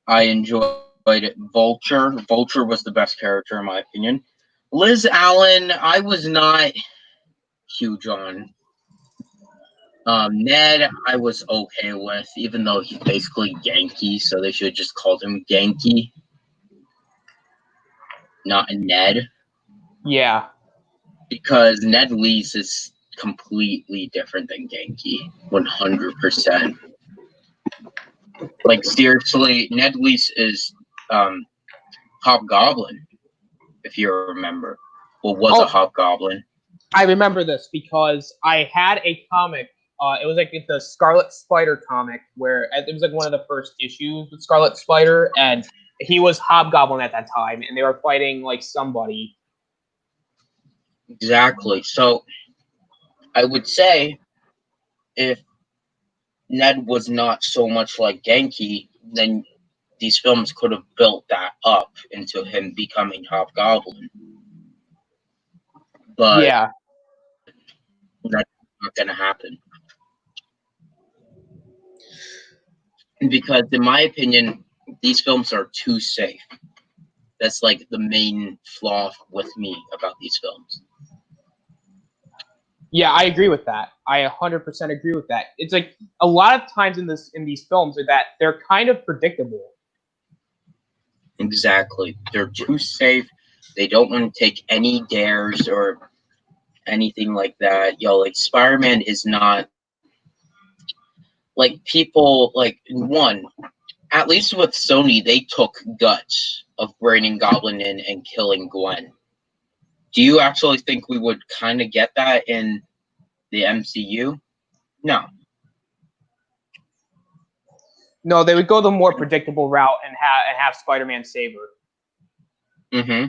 B: I enjoyed Vulture. Vulture was the best character in my opinion. Liz Allen, I was not huge on. Ned, I was okay with, even though he's basically Genki, so they should have just called him Genki, not Ned.
A: Yeah.
B: Because Ned Leeds is completely different than Genki, 100%. Like, seriously, Ned Leeds is Hobgoblin, if you remember. Well, was a Hobgoblin.
A: I remember this because I had a comic. It was like the Scarlet Spider comic, where it was like one of the first issues with Scarlet Spider, and he was Hobgoblin at that time, and they were fighting like somebody.
B: Exactly. So I would say if Ned was not so much like Genki, then these films could have built that up into him becoming Hobgoblin. But
A: yeah,
B: that's not going to happen. Because in my opinion, these films are too safe. That's like the main flaw with me about these films.
A: Yeah, I agree with that. I 100% agree with that. It's like a lot of times in these films are that they're kind of predictable.
B: Exactly. They're too safe. They don't want to take any dares or anything like that. Like Spider-Man is not like people at least with Sony, they took guts of bringing Goblin in and killing Gwen. Do you actually think we would kind of get that in the MCU? No.
A: No, they would go the more predictable route and have Spider-Man save her.
B: Mm-hmm.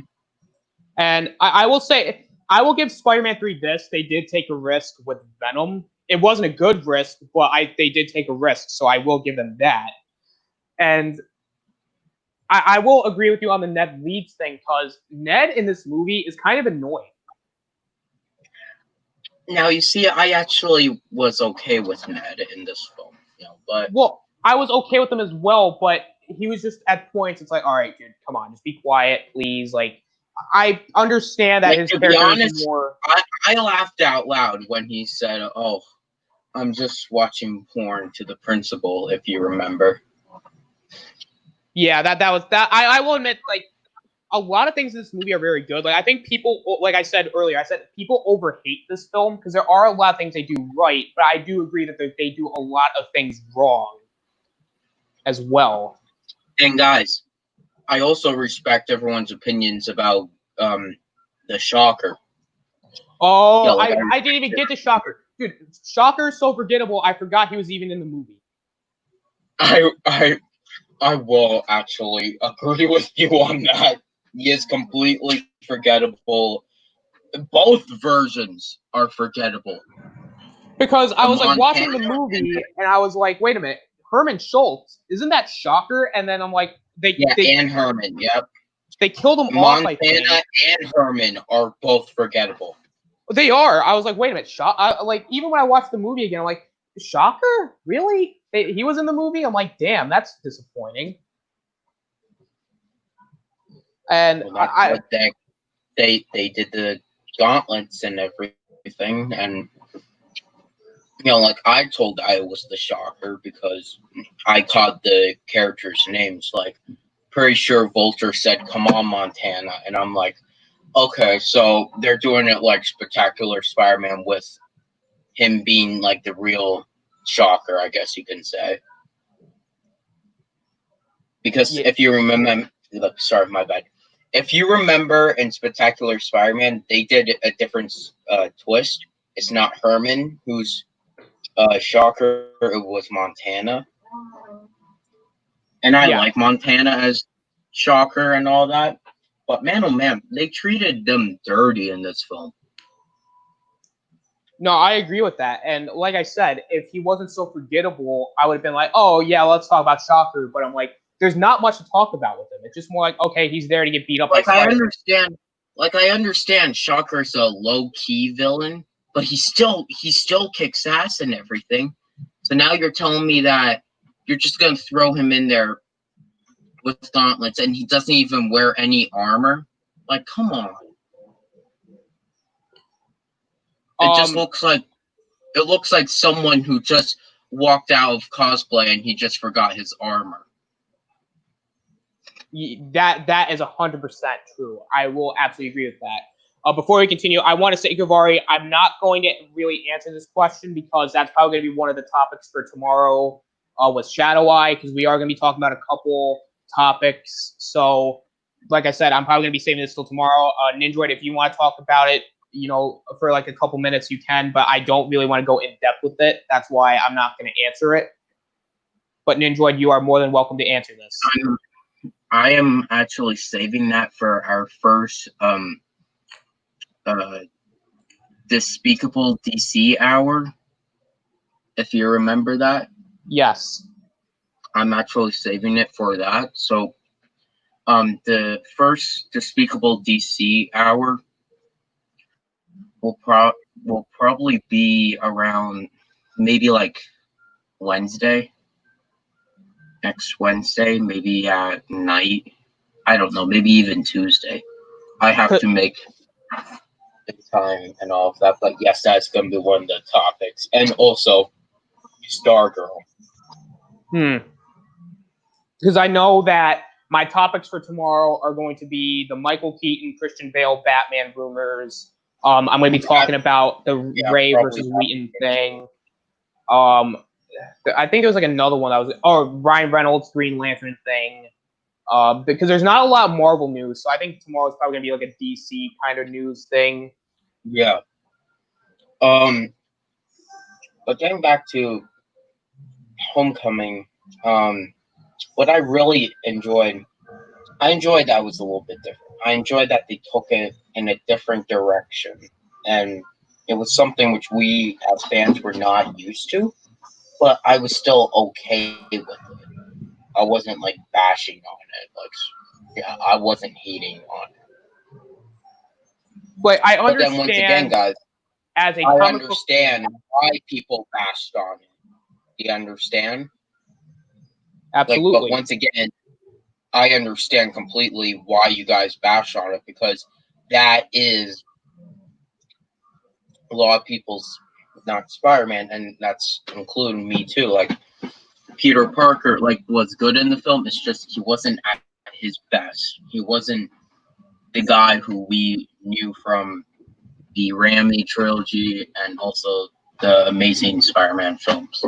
A: And I will say, I will give Spider-Man 3 this. They did take a risk with Venom. It wasn't a good risk, but they did take a risk, so I will give them that. And I will agree with you on the Ned Leeds thing, because Ned in this movie is kind of annoying.
B: Now, you see, I actually was okay with Ned in this film, but...
A: Well, I was okay with him as well, but he was just, at points, it's like, all right, dude, come on, just be quiet, please. Like, I understand that his character is more...
B: I laughed out loud when he said, "Oh, I'm just watching porn," to the principal, if you remember.
A: Yeah, that was that. I will admit, like, a lot of things in this movie are very good. Like, I think people, like I said earlier, people overhate this film because there are a lot of things they do right, but I do agree that they do a lot of things wrong as well.
B: And guys, I also respect everyone's opinions about the Shocker.
A: Oh, I didn't even get the Shocker. Dude, Shocker is so forgettable, I forgot he was even in the movie.
B: I will actually agree with you on that. He is completely forgettable. Both versions are forgettable.
A: Because I was like watching the
B: Montana
A: movie and I was like, wait a minute, Herman Schultz, isn't that Shocker? And then I'm like,
B: and Herman, yep.
A: they killed him off, I think.
B: Montana and Herman are both forgettable.
A: They are. I was like, wait a minute, like even when I watched the movie again, I'm like, Shocker? Really? He was in the movie? I'm like, damn, that's disappointing. And
B: well, they did the gauntlets and everything, and like I told I was the Shocker because I caught the characters' names. Like, pretty sure Vulture said, "Come on, Montana," and I'm like, okay, so they're doing it like Spectacular Spider-Man with him being like the real Shocker, I guess you can say. Because if you remember, sorry, my bad. If you remember in Spectacular Spider-Man, they did a different twist. It's not Herman who's Shocker, it was Montana. And I like Montana as Shocker and all that. But man, oh man, they treated them dirty in this film.
A: No, I agree with that. And like I said, if he wasn't so forgettable, I would have been like, oh, yeah, let's talk about Shocker. But I'm like, there's not much to talk about with him. It's just more like, okay, he's there to get beat up.
B: Like, I understand Shocker's a low-key villain, but he still kicks ass and everything. So now you're telling me that you're just going to throw him in there with gauntlets and he doesn't even wear any armor? Like, come on. It just looks like someone who just walked out of cosplay and he just forgot his armor.
A: That is 100% true. I will absolutely agree with that. Before we continue, I want to say, Gavari, I'm not going to really answer this question because that's probably going to be one of the topics for tomorrow with Shadow Eye, because we are going to be talking about a couple topics. So, like I said, I'm probably going to be saving this till tomorrow. Nindroid, if you want to talk about it, for like a couple minutes, you can, but I don't really want to go in depth with it. That's why I'm not going to answer it. But Nindroid, you are more than welcome to answer this.
B: I am actually saving that for our first Despicable DC hour, if you remember that.
A: Yes.
B: I'm actually saving it for that. So the first Despicable DC hour will probably be around maybe like Wednesday. Next Wednesday, maybe at night. I don't know, maybe even Tuesday. I have to make the time and all of that, but yes, that's going to be one of the topics. And also, Stargirl.
A: Because I know that my topics for tomorrow are going to be the Michael Keaton, Christian Bale, Batman rumors. I'm going to be talking about the Ray versus Wheaton thing. I think there was like another one that was Ryan Reynolds Green Lantern thing. Because there's not a lot of Marvel news, so I think tomorrow's probably gonna be like a DC kind of news thing.
B: Yeah. But getting back to Homecoming, what I really enjoyed that it was a little bit different. I enjoyed that they took it in a different direction, and it was something which we as fans were not used to. But I was still okay with it. I wasn't like bashing on it. I wasn't hating on it.
A: But I understand.
B: But then once again, guys, I understand why people bashed on it. Do you understand?
A: Absolutely.
B: But once again, I understand completely why you guys bash on it, because that is a lot of people's not Spider-Man, and that's including me too. Like, Peter Parker, was good in the film. It's just he wasn't at his best. He wasn't the guy who we knew from the Raimi trilogy and also the Amazing Spider-Man films.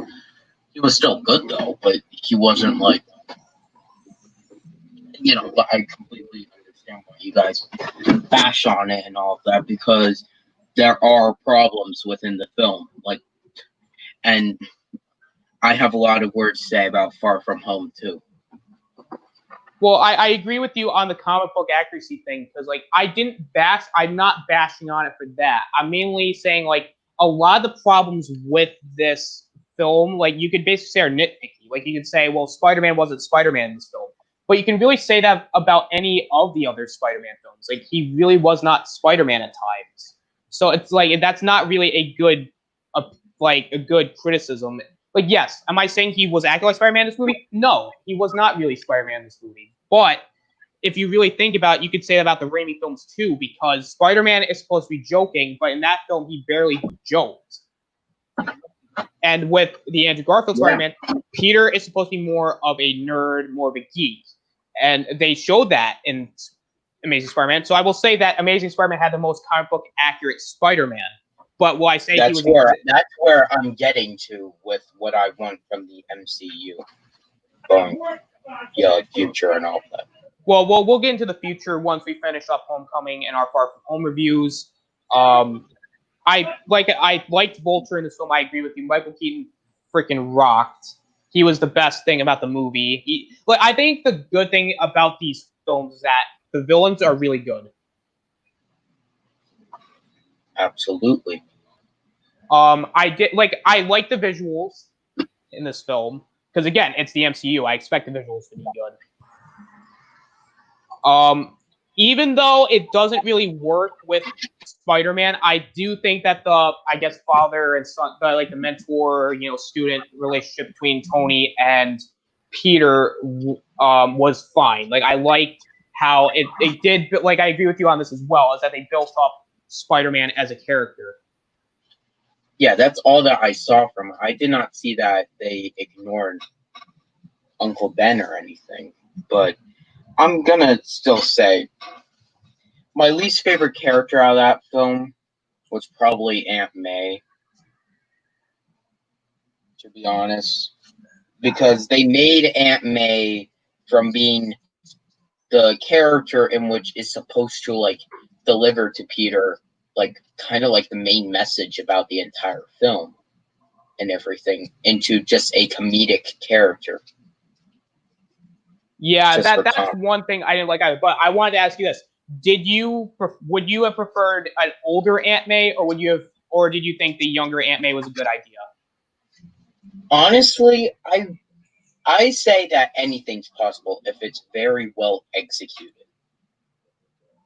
B: He was still good though, but he wasn't but I completely understand why you guys bash on it and all of that, because there are problems within the film. And I have a lot of words to say about Far From Home too.
A: Well, I agree with you on the comic book accuracy thing, because I'm not bashing on it for that. I'm mainly saying a lot of the problems with this film, like you could basically say are nitpicky. Like you could say, well, Spider-Man wasn't Spider-Man in this film. But you can really say that about any of the other Spider-Man films. Like he really was not Spider-Man at times. So it's like that's not really a good criticism. Like, yes, am I saying he was acting like Spider-Man in this movie? No, he was not really Spider-Man in this movie. But if you really think about it, you could say that about the Raimi films too, because Spider-Man is supposed to be joking, but in that film he barely joked. And with the Andrew Garfield Spider-Man, Peter is supposed to be more of a nerd, more of a geek. And they showed that in Amazing Spider-Man. So I will say that Amazing Spider-Man had the most comic book accurate Spider-Man. But will I say
B: that's where I'm getting to with what I want from the MCU going, future and all that.
A: Well, we'll get into the future once we finish up Homecoming and our Far From Home reviews. I liked Vulture in this film. I agree with you. Michael Keaton freaking rocked. He was the best thing about the movie. I think the good thing about these films is that the villains are really good.
B: Absolutely.
A: I like the visuals in this film because again, it's the MCU. I expect the visuals to be good. Even though it doesn't really work with Spider-Man, I do think that father and son, the mentor, student relationship between Tony and Peter, was fine. Like I liked how it did, but I agree with you on this as well, is that they built up Spider-Man as a character.
B: Yeah, that's all that I saw from it. I did not see that they ignored Uncle Ben or anything, but I'm gonna still say my least favorite character out of that film was probably Aunt May, to be honest, because they made Aunt May from being the character in which is supposed to deliver to Peter kind of the main message about the entire film and everything into just a comedic character.
A: Yeah, that's one thing I didn't like. But I wanted to ask you this: would you have preferred an older Aunt May, or did you think the younger Aunt May was a good idea?
B: Honestly, I say that anything's possible if it's very well executed.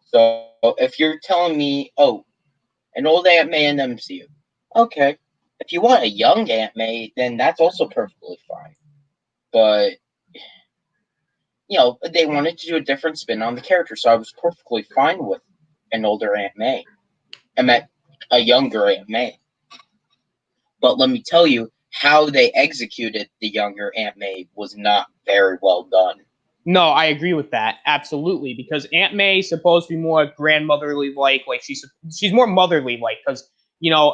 B: So if you're telling me, an old Aunt May in the MCU, okay. If you want a young Aunt May, then that's also perfectly fine. But they wanted to do a different spin on the character, so I was perfectly fine with an older Aunt May. I meant a younger Aunt May. But let me tell you, how they executed the younger Aunt May was not very well done.
A: No, I agree with that, absolutely, because Aunt May is supposed to be more grandmotherly-like, she's more motherly-like, because,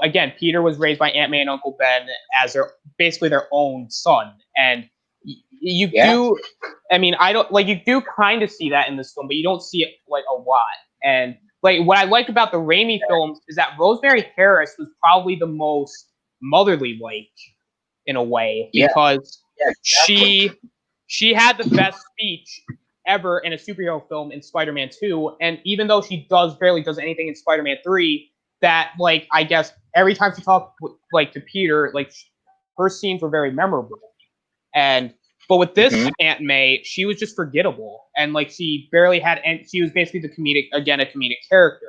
A: again, Peter was raised by Aunt May and Uncle Ben as basically their own son, and you do kind of see that in this film, but you don't see it a lot. And what I like about the Raimi films is that Rosemary Harris was probably the most motherly in a way, because she had the best speech ever in a superhero film in Spider-Man 2, and even though she barely does anything in Spider-Man 3, that I guess every time she talked to Peter, her scenes were very memorable. But with this Aunt May, she was just forgettable, and she barely had, and she was basically a comedic character.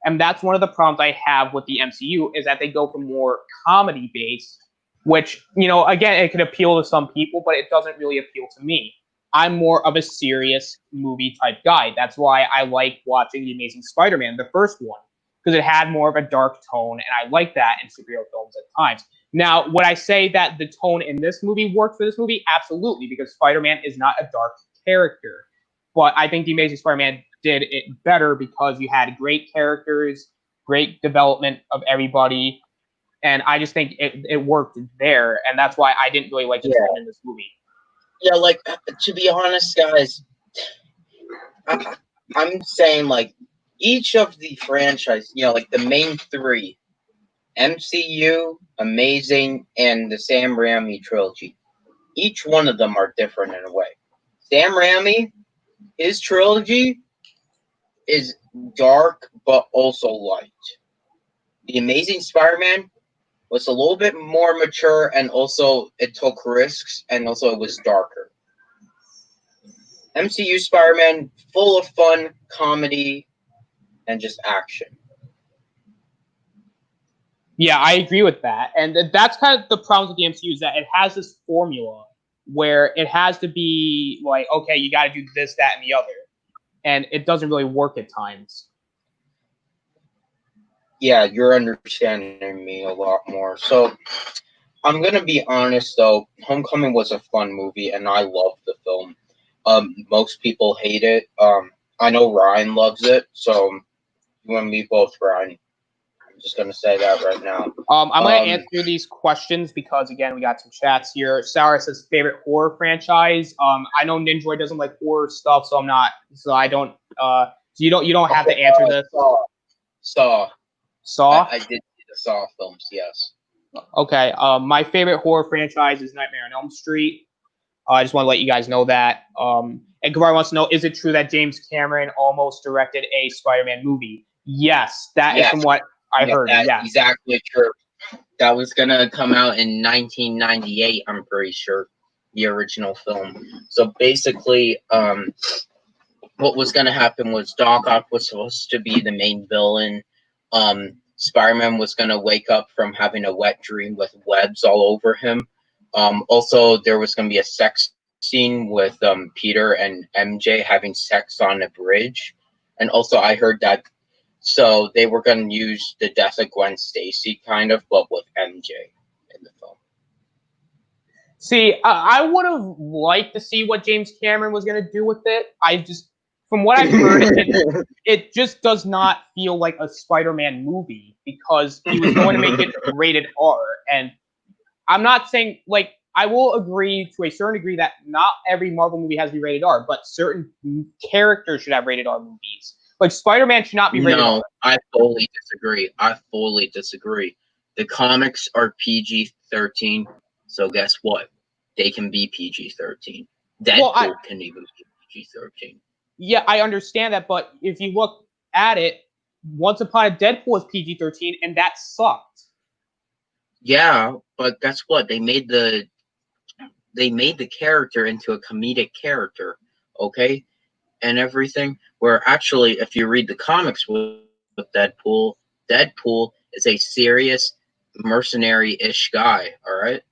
A: And that's one of the problems I have with the MCU, is that they go for more comedy based, which, again, it could appeal to some people, but it doesn't really appeal to me. I'm more of a serious movie type guy. That's why I like watching The Amazing Spider-Man, the first one, because it had more of a dark tone, and I like that in superhero films at times. Now, would I say that the tone in this movie worked for this movie? Absolutely, because Spider-Man is not a dark character. But I think The Amazing Spider-Man did it better because you had great characters, great development of everybody, and I just think it worked there, and that's why I didn't really like this in this movie.
B: Yeah, to be honest, guys, I'm saying each of the franchise, the main three, MCU, Amazing, and the Sam Raimi trilogy, each one of them are different in a way. Sam Raimi, his trilogy is dark but also light. The Amazing Spider-Man was a little bit more mature, and also it took risks, and also it was darker. MCU Spider-Man, full of fun, comedy, and just action.
A: Yeah, I agree with that. And that's kind of the problem with the MCU is that it has this formula where it has to be like, okay, you got to do this, that, and the other. And it doesn't really work at times.
B: Yeah, you're understanding me a lot more. So, I'm going to be honest, though. Homecoming was a fun movie, and I loved the film. Most people hate it. I know Ryan loves it, so you and me both, Ryan. I'm just gonna say that right now.
A: I'm gonna answer these questions because again we got some chats here. Sarah says favorite horror franchise. I know Ninjoy doesn't like horror stuff, so I don't. So you don't have to answer this.
B: Saw. I did see the Saw films. Yes.
A: Okay. My favorite horror franchise is Nightmare on Elm Street. I just want to let you guys know that. And Gavar wants to know: is it true that James Cameron almost directed a Spider-Man movie? Yes, that is from what I heard.
B: That's exactly true. That was gonna come out in 1998. I'm pretty sure the original film. So basically, what was gonna happen was Doc Ock was supposed to be the main villain. Spider-Man was gonna wake up from having a wet dream with webs all over him. Also, there was gonna be a sex scene with Peter and MJ having sex on a bridge, and also I heard that. So they were going to use the death of Gwen Stacy, kind of, but with MJ in the film.
A: See, I would have liked to see what James Cameron was going to do with it. From what I've heard, it just does not feel like a Spider-Man movie because he was going to make it rated R. And I'm not saying, like, I will agree to a certain degree that not every Marvel movie has to be rated R, but certain characters should have rated R movies. Like, Spider-Man should not be rated R.
B: No, I fully disagree. The comics are PG-13, so guess what? They can be PG-13. Deadpool can even be PG-13.
A: Yeah, I understand that, but if you look at it, Once Upon a Deadpool was PG-13, and that sucked.
B: Yeah, but guess what? They made the character into a comedic character, okay? And everything, where actually, if you read the comics with Deadpool is a serious mercenary-ish guy, all right?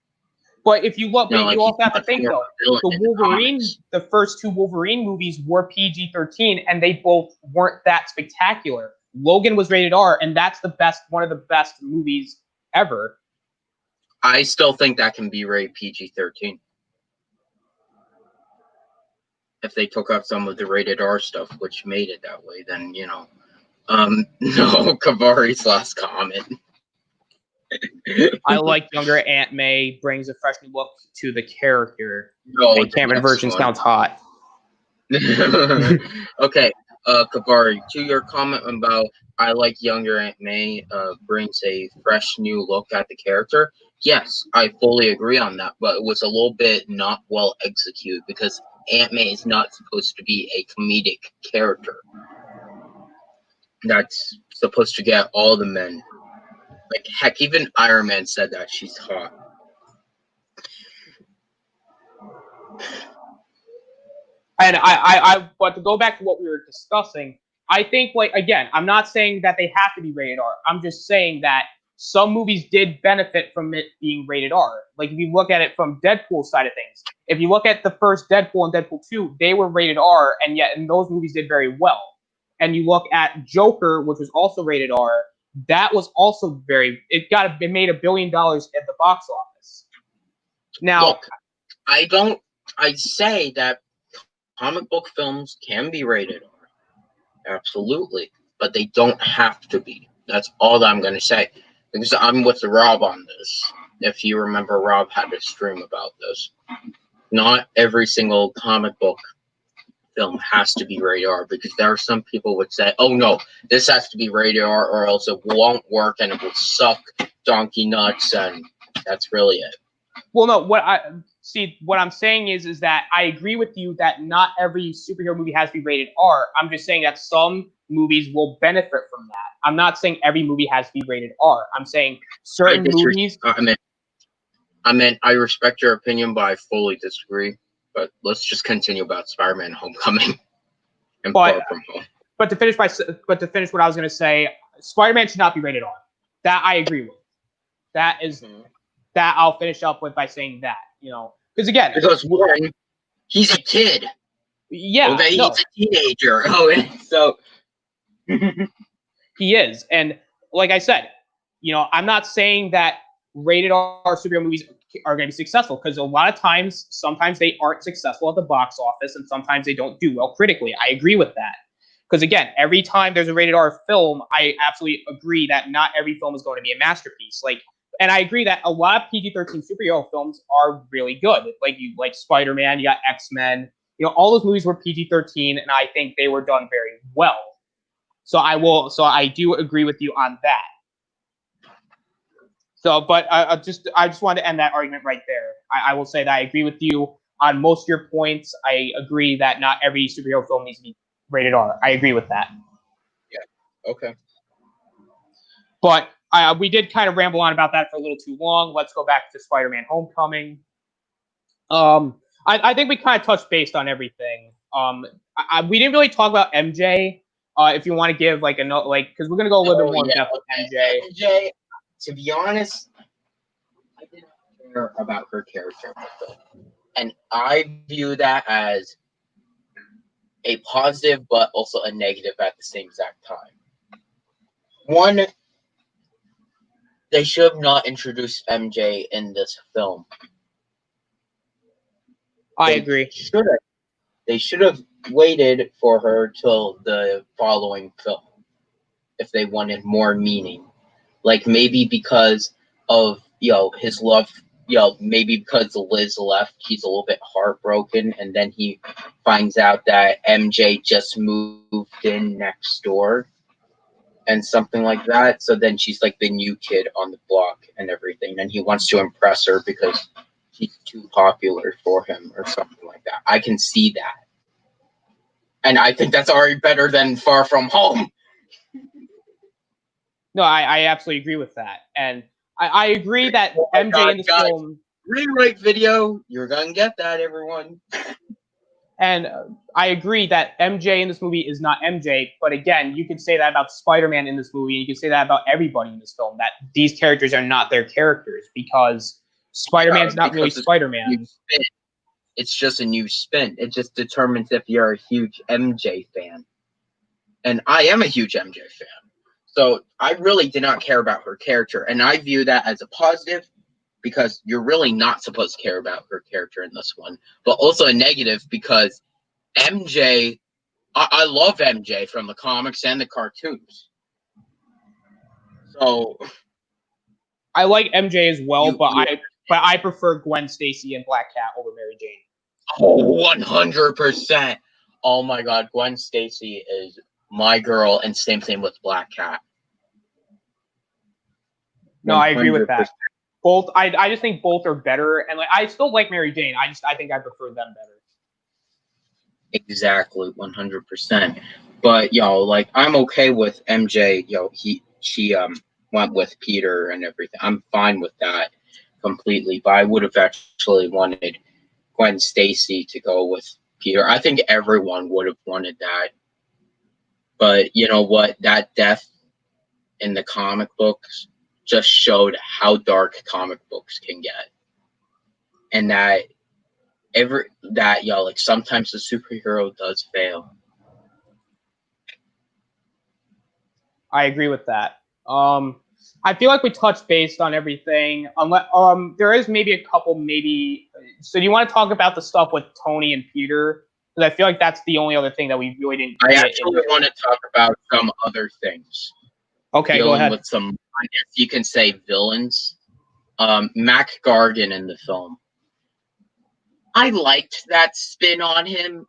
A: But if you look, you also have to think, though, the first two Wolverine movies were PG-13, and they both weren't that spectacular. Logan was rated R, and that's one of the best movies ever.
B: I still think that can be rated PG-13. If they took out some of the rated R stuff, which made it that way, then, no, Kavari's last comment.
A: I like younger Aunt May, brings a fresh new look to the character. And Cameron version sounds hot.
B: Okay, Kavari, to your comment about I like younger Aunt May brings a fresh new look at the character. Yes, I fully agree on that, but it was a little bit not well executed because Aunt May is not supposed to be a comedic character. That's supposed to get all the men. Like, heck, even Iron Man said that she's hot.
A: And but to go back to what we were discussing, I think, like, again, I'm not saying that they have to be rated R. I'm just saying that some movies did benefit from it being rated R. Like, if you look at it from Deadpool's side of things, if you look at the first Deadpool and Deadpool 2, they were rated R, and those movies did very well. And you look at Joker, which was also rated R, that was also it made $1 billion at the box office. Now,
B: look, I say that comic book films can be rated R. Absolutely. But they don't have to be. That's all that I'm going to say. Because I'm with Rob on this. If you remember, Rob had a stream about this. Not every single comic book film has to be rated R, because there are some people would say, oh no, this has to be rated R or else it won't work and it will suck donkey nuts, and that's really it.
A: Well, no, see, what I'm saying is that I agree with you that not every superhero movie has to be rated R. I'm just saying that some movies will benefit from that. I'm not saying every movie has to be rated R. I'm saying certain movies.
B: I mean, I respect your opinion, but I fully disagree. But let's just continue about Spider-Man: Homecoming and Far From Home.
A: But to finish what I was going to say, Spider-Man should not be rated R. That I agree with. That is that I'll finish up with by saying that, because
B: one, he's a kid.
A: Yeah,
B: he's a teenager. So
A: he is, and like I said, I'm not saying that rated R superhero movies are going to be successful, because a lot of times, sometimes they aren't successful at the box office, and sometimes they don't do well critically. I agree with that. Because again, every time there's a rated R film, I absolutely agree that not every film is going to be a masterpiece. And I agree that a lot of PG-13 superhero films are really good. Like Spider-Man, you got X-Men, all those movies were PG-13, and I think they were done very well. So I do agree with you on that. But I just wanted to end that argument right there. I will say that I agree with you on most of your points. I agree that not every superhero film needs to be rated R. I agree with that.
B: Yeah. Okay.
A: But we did kind of ramble on about that for a little too long. Let's go back to Spider-Man: Homecoming. I think we kind of touched base on everything. We didn't really talk about MJ. If you want to give because we're gonna go a little bit more in depth with MJ.
B: MJ, to be honest, I didn't care about her character, and I view that as a positive, but also a negative at the same exact time. One, they should have not introduced MJ in this film.
A: I agree.
B: They should have waited for her till the following film if they wanted more meaning. Like maybe because of his love, maybe because Liz left, he's a little bit heartbroken, and then he finds out that MJ just moved in next door and something like that. So then she's like the new kid on the block and everything, and he wants to impress her because she's too popular for him or something like that. I can see that. And I think that's already better than Far From Home.
A: No, I absolutely agree with that. And I agree that MJ in this film...
B: Rewrite video. You're going to get that, everyone.
A: And I agree that MJ in this movie is not MJ. But again, you can say that about Spider-Man in this movie. And you can say that about everybody in this film, that these characters are not their characters, because Spider-Man's not really Spider-Man.
B: It's just a new spin. It just determines if you're a huge MJ fan. And I am a huge MJ fan. So I really did not care about her character. And I view that as a positive, because you're really not supposed to care about her character in this one. But also a negative, because MJ, I love MJ from the comics and the cartoons. So
A: I like MJ as well, but I prefer Gwen Stacy and Black Cat over Mary Jane.
B: Oh, 100%. Oh my God, Gwen Stacy is my girl, and same thing with Black Cat.
A: No, 100%. I agree with that. Both, I just think both are better, and I still like Mary Jane. I think I prefer them better.
B: Exactly, 100%. But I'm okay with MJ. She went with Peter and everything. I'm fine with that completely. But I would have actually wanted Gwen Stacy to go with Peter. I think everyone would have wanted that. But you know what? That death in the comic books just showed how dark comic books can get. And sometimes the superhero does fail.
A: I agree with that. I feel like we touched base on everything. Unless there is maybe a couple So do you want to talk about the stuff with Tony and Peter? Because I feel like that's the only other thing that we really didn't.
B: I actually want to talk about some other things.
A: Okay, go ahead.
B: With some, I guess you can say, villains. Mac Gargan in the film. I liked that spin on him,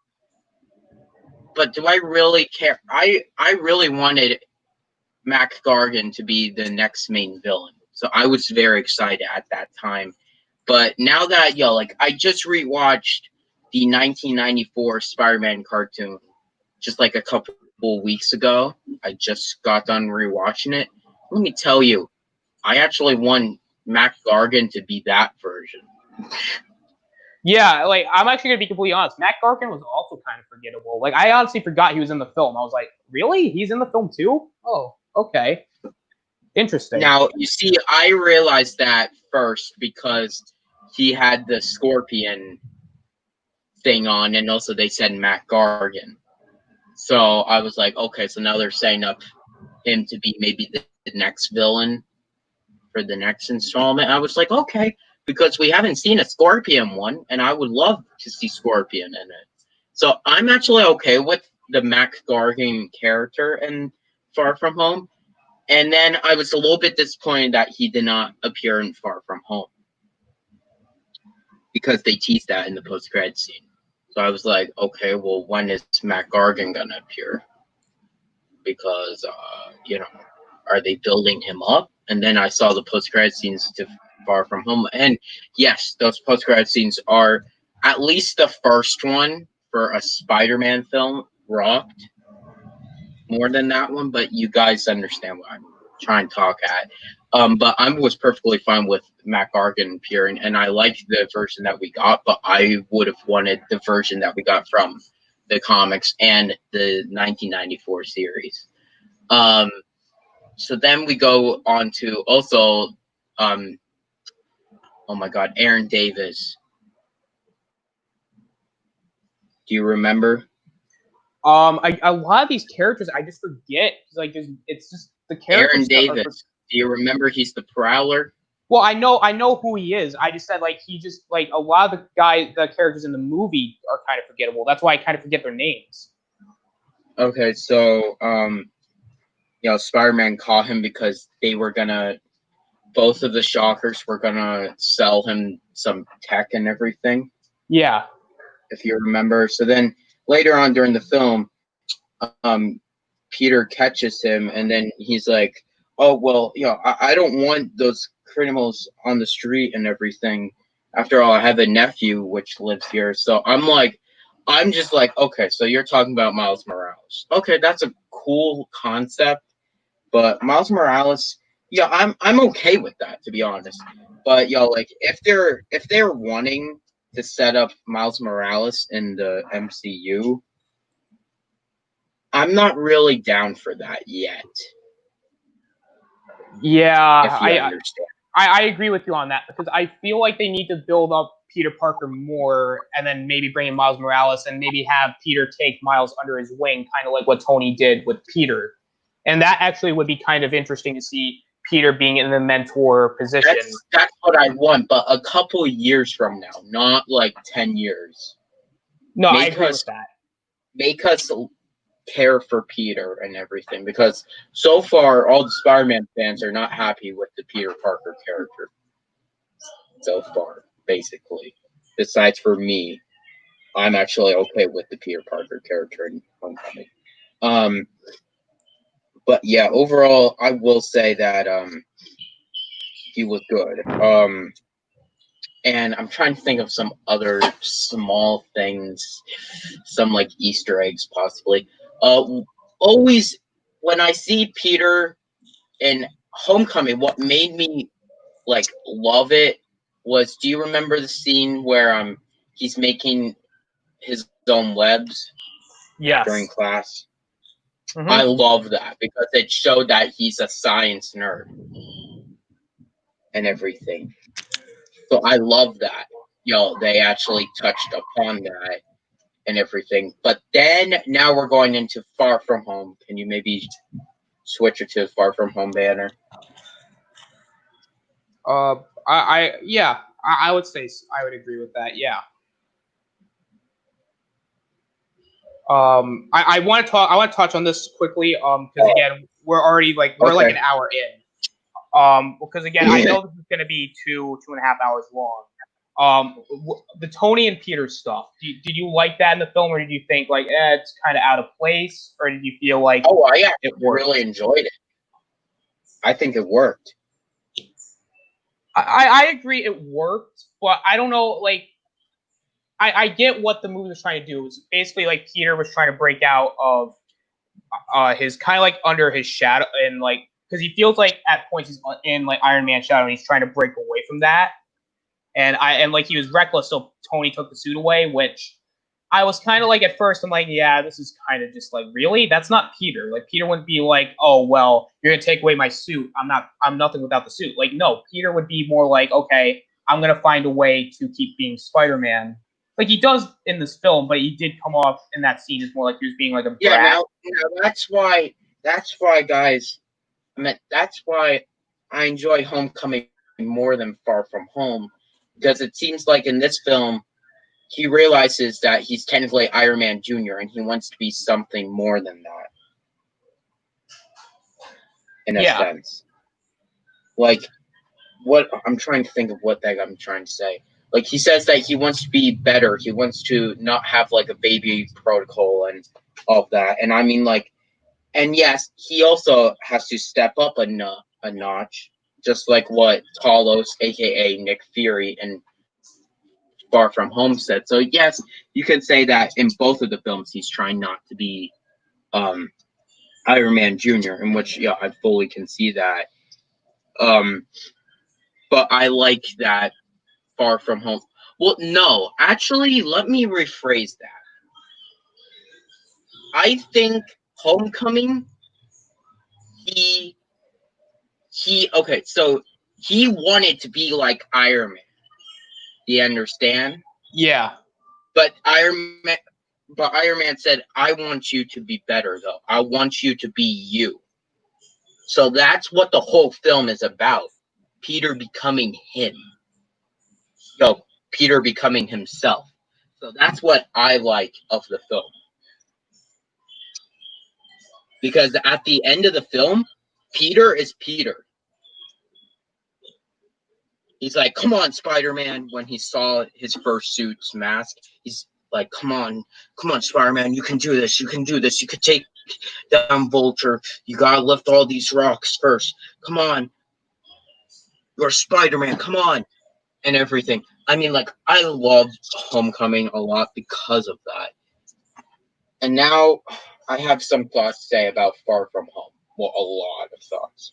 B: but do I really care? I really wanted Mac Gargan to be the next main villain. So I was very excited at that time But now that like I just rewatched the 1994 Spider-Man cartoon just like a couple weeks ago. I just got done rewatching it. Let me tell you, I actually want Mac Gargan to be that version.
A: Yeah, like I'm actually gonna be completely honest. Matt Gargan was also kind of forgettable. Like I honestly forgot he was in the film. I was like, really? He's in the film too? Oh, okay. Interesting.
B: Now, you see, I realized that first because he had the Scorpion thing on, and also they said Mac Gargan. So I was like, okay, so now they're setting up him to be maybe the next villain for the next installment. I was like, okay, because we haven't seen a Scorpion one, and I would love to see Scorpion in it. So I'm actually okay with the Mac Gargan character in Far From Home. And then I was a little bit disappointed that he did not appear in Far From Home because they teased that in the post-credit scene. So I was like, okay, well, when is Matt Gargan gonna appear? Because are they building him up? And then I saw the post-credit scenes to Far From Home, and yes, those post-credit scenes are at least the first one for a Spider-Man film rocked more than that one, but you guys understand what I'm trying to talk at. But I was perfectly fine with Matt Gargan appearing, and I liked the version that we got, but I would have wanted the version that we got from the comics and the 1994 series. So then we go on to also, oh my God, Aaron Davis. Do you remember?
A: A lot of these characters I just forget. Like, it's just the characters.
B: Aaron Davis. Do you remember? He's the Prowler.
A: Well, I know who he is. I just said like he just like a lot of the characters in the movie are kind of forgettable. That's why I kind of forget their names.
B: Okay, so Spider-Man caught him because they were gonna. Both of the Shockers were gonna sell him some tech and everything.
A: Yeah.
B: If you remember. So then later on during the film, Peter catches him, and then he's like, "Oh well, I don't want those criminals on the street and everything. After all, I have a nephew which lives here." So I'm just like, okay, so you're talking about Miles Morales. Okay, that's a cool concept, but Miles Morales, I'm okay with that, to be honest. But like if they're wanting to set up Miles Morales in the MCU, I'm not really down for that yet.
A: Yeah,
B: If you understand.
A: I agree with you on that because I feel like they need to build up Peter Parker more and then maybe bring in Miles Morales and maybe have Peter take Miles under his wing, kind of like what Tony did with Peter. And that actually would be kind of interesting to see Peter being in the mentor position.
B: That's what I want, but a couple years from now, not like 10 years.
A: No, I agree with that.
B: Make us care for Peter and everything, because so far all the Spider-Man fans are not happy with the Peter Parker character. So far, basically. Besides for me, I'm actually okay with the Peter Parker character in Homecoming. But yeah, overall, I will say that he was good. And I'm trying to think of some other small things, some like Easter eggs possibly. Always when I see Peter in Homecoming, what made me like love it was, do you remember the scene where he's making his own webs?
A: Yes.
B: During class?
A: Mm-hmm.
B: I love that because it showed that he's a science nerd and everything. So I love that. They actually touched upon that and everything. But then now we're going into Far From Home. Can you maybe switch it to Far From Home banner?
A: I would say I would agree with that. Yeah. I want to talk. I want to touch on this quickly. Because again, we're already like like an hour in. Because again, I know this is going to be 2.5 hours long. The Tony and Peter stuff. Did you like that in the film, or did you think like it's kind of out of place, or did you feel like?
B: Oh, I actually really enjoyed it. I think it worked.
A: I agree it worked, but I don't know, like, I get what the movie was trying to do. It was basically like Peter was trying to break out of his kind of like under his shadow, and like because he feels like at points he's in like Iron Man shadow and he's trying to break away from that. And like he was reckless, so Tony took the suit away, which I was kind of like at first I'm like, yeah, this is kind of just like really that's not Peter. Like Peter wouldn't be like, oh well, you're gonna take away my suit. I'm nothing without the suit. Like no, Peter would be more like, okay, I'm gonna find a way to keep being Spider-Man. Like he does in this film, but he did come off in that scene as more like he was being like a brat.
B: Yeah, now that's why, guys. I mean, that's why I enjoy Homecoming more than Far From Home, because it seems like in this film he realizes that he's technically Iron Man Jr. and he wants to be something more than that. In a sense, like what I'm trying to think of what that I'm trying to say. Like he says that he wants to be better. He wants to not have like a baby protocol and all of that. And I mean like, and yes, he also has to step up a notch, just like what Talos, aka Nick Fury, and Far From Home said. So yes, you could say that in both of the films he's trying not to be Iron Man Jr., in which I fully can see that. But I like that Far From Home. Well, no, actually, let me rephrase that. I think Homecoming, he okay, so he wanted to be like Iron Man. Do you understand?
A: Yeah.
B: But Iron Man said, I want you to be better though. I want you to be you. So that's what the whole film is about. Peter becoming him. Peter becoming himself. So that's what I like of the film. Because at the end of the film, Peter is Peter. He's like, come on, Spider-Man, when he saw his first suit's mask. He's like, come on, Spider-Man, you can do this, you can do this, you could take down Vulture, you gotta lift all these rocks first. Come on. You're Spider-Man, come on. And everything. I mean, like, I loved Homecoming a lot because of that. And now I have some thoughts to say about Far From Home. Well, a lot of thoughts.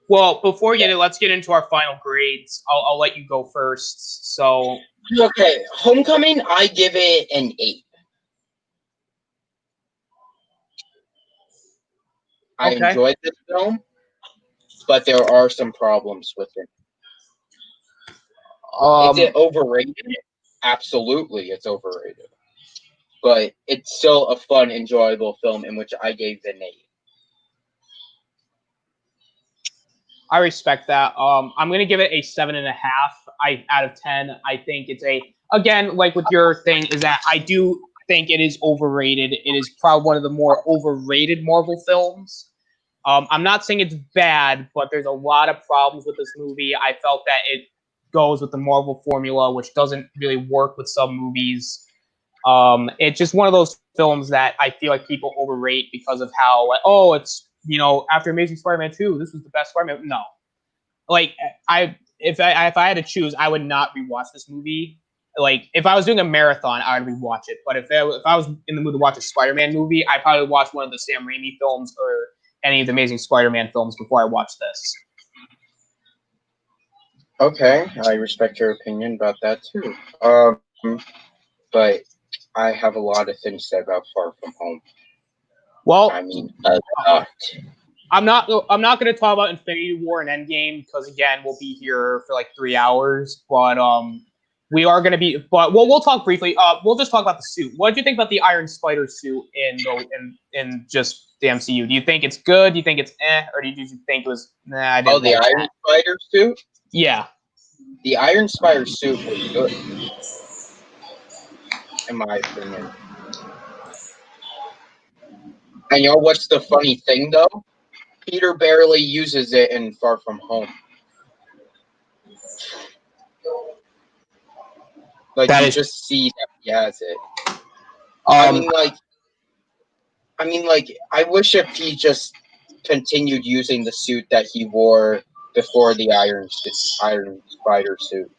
A: Well, before you let's get into our final grades. I'll let you go first. So
B: okay, Homecoming, I give it an 8. I enjoyed this film, but there are some problems with it. Is it overrated? Absolutely, it's overrated. But it's still a fun, enjoyable film in which I gave an 8.
A: I respect that. I'm gonna give it a 7.5. Out of 10. I think it's again, like with your thing, is that I do think it is overrated. It is probably one of the more overrated Marvel films. I'm not saying it's bad, but there's a lot of problems with this movie. I felt that it goes with the Marvel formula, which doesn't really work with some movies. It's just one of those films that I feel like people overrate because of how, like, oh, it's, after Amazing Spider-Man 2, this was the best Spider-Man. No. Like, if I had to choose, I would not rewatch this movie. Like, if I was doing a marathon, I would rewatch it. But if I was in the mood to watch a Spider-Man movie, I'd probably watch one of the Sam Raimi films or any of the Amazing Spider-Man films before I watch this.
B: Okay, I respect your opinion about that too. But I have a lot of things to say about Far From Home.
A: Well,
B: I mean, a lot.
A: I'm not going to talk about Infinity War and Endgame because again, we'll be here for like 3 hours. But we are going to be. But we'll talk briefly. We'll just talk about the suit. What did you think about the Iron Spider suit in just the MCU? Do you think it's good? Do you think it's or do you think it was nah? I didn't
B: the Iron Spider suit.
A: Yeah.
B: The Iron Spider suit was good, in my opinion. And you know what's the funny thing, though? Peter barely uses it in Far From Home. Like, you just see that he has it. I mean, like, I wish if he just continued using the suit that he wore before the Iron Spider suit.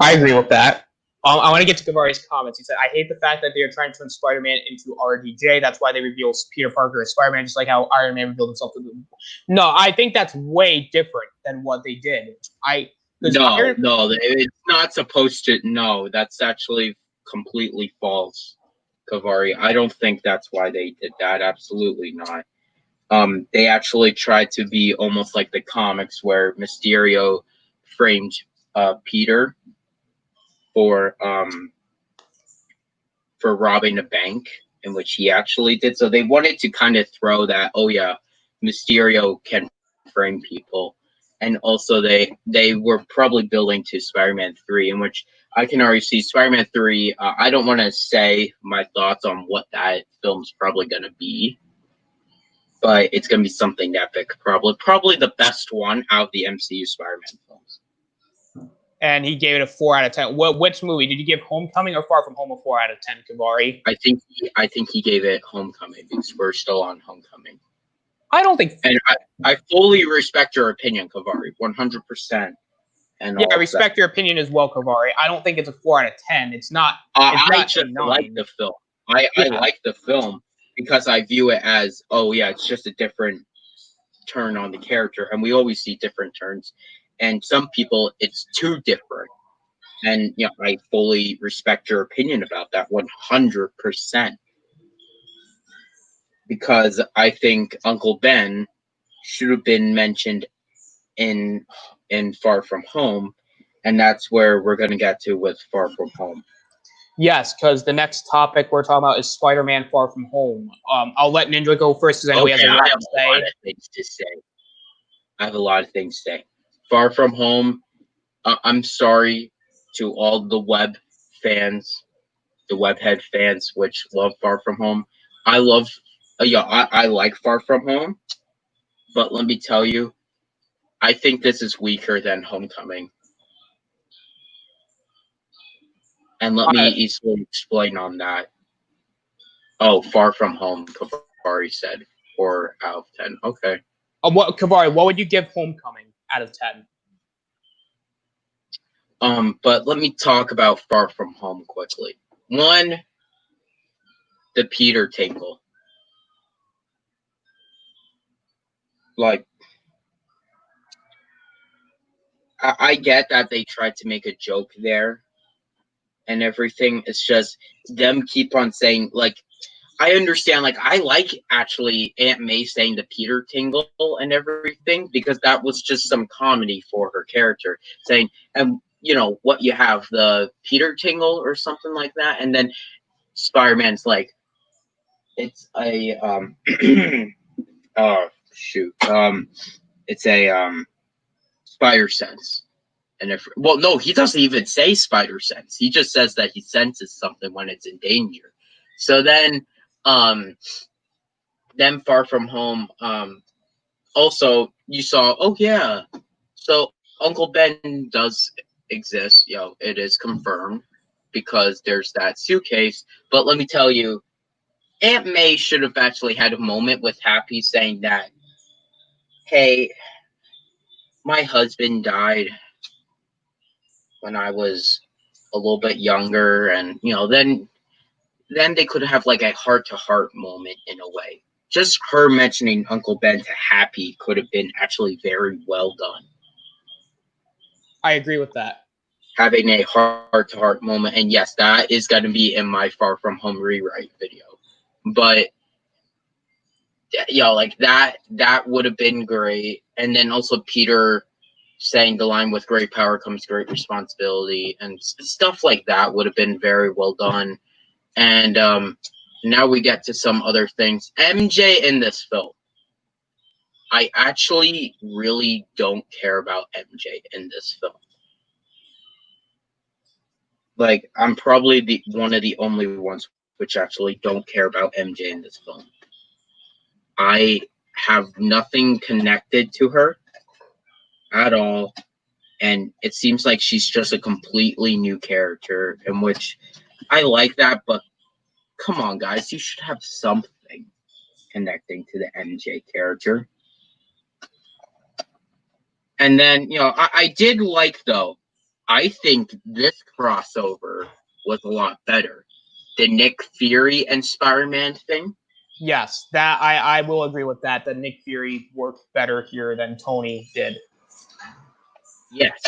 A: I agree with that. I want to get to Kavari's comments. He said, I hate the fact that they are trying to turn Spider-Man into RDJ. That's why they reveal Peter Parker as Spider-Man, just like how Iron Man revealed himself to them. No, I think that's way different than what they did.
B: No, it's not supposed to. No, that's actually completely false, Kavari. I don't think that's why they did that. Absolutely not. They actually tried to be almost like the comics where Mysterio framed Peter for robbing a bank, in which he actually did. So they wanted to kind of throw that, oh yeah, Mysterio can frame people. And also they were probably building to Spider-Man 3, in which I can already see Spider-Man 3. I don't want to say my thoughts on what that film's probably going to be, but it's going to be something epic. Probably the best one out of the MCU Spider-Man films.
A: And he gave it a 4 out of 10. Which movie? Did you give Homecoming or Far From Home a 4 out of 10, Kavari?
B: I think he gave it Homecoming, because we're still on Homecoming.
A: I don't think...
B: And I fully respect your opinion, Kavari, 100%. And
A: yeah, I respect your opinion as well, Kavari. I don't think it's a 4 out of 10. It's not...
B: I just like the film. I like the film because I view it as, oh yeah, it's just a different turn on the character. And we always see different turns. And some people, it's too different. And I fully respect your opinion about that 100%. Because I think Uncle Ben should have been mentioned in Far From Home, and that's where we're going to get to with Far From Home.
A: Yes, because the next topic we're talking about is Spider-Man Far From Home. I'll let Ninja go first because I know he has a lot to say.
B: I have a lot of things to say. I have a lot of things to say. Far From Home, I'm sorry to all the web fans, the webhead fans, which love Far From Home. I like Far From Home, but let me tell you, I think this is weaker than Homecoming. And let me easily explain on that. Oh, Far From Home, Kavari said 4 out of 10. Okay.
A: Kavari, what would you give Homecoming out of 10?
B: But let me talk about Far From Home quickly. 1, the Peter tingle. Like, I get that they tried to make a joke there and everything. It's just them keep on saying, like, I understand, like, I like actually Aunt May saying the Peter tingle and everything, because that was just some comedy for her character, saying, and what you have, the Peter tingle or something like that, and then Spider-Man's like, it's a oh shoot, it's a spider sense. And no, he doesn't even say spider sense. He just says that he senses something when it's in danger. So then Far From Home, also you saw, oh yeah, so Uncle Ben does exist. It is confirmed because there's that suitcase. But let me tell you, Aunt May should have actually had a moment with Happy saying that, hey, my husband died when I was a little bit younger, and then they could have like a heart-to-heart moment in a way. Just her mentioning Uncle Ben to Happy could have been actually very well done.
A: I agree with that.
B: Having a heart-to-heart moment, and yes, that is going to be in my Far From Home rewrite video. But like that would have been great. And then also Peter saying the line, with great power comes great responsibility, and stuff like that would have been very well done. And now we get to some other things. MJ in this film, I actually really don't care about MJ in this film. Like, I'm probably one of the only ones which actually don't care about MJ in this film. I have nothing connected to her at all, and it seems like she's just a completely new character, in which I like that, but come on, guys, you should have something. connecting to the MJ character. And then, I did like, though, I think this crossover was a lot better. The Nick Fury and Spider-Man thing.
A: Yes, that I will agree with that. That Nick Fury worked better here than Tony did.
B: Yes.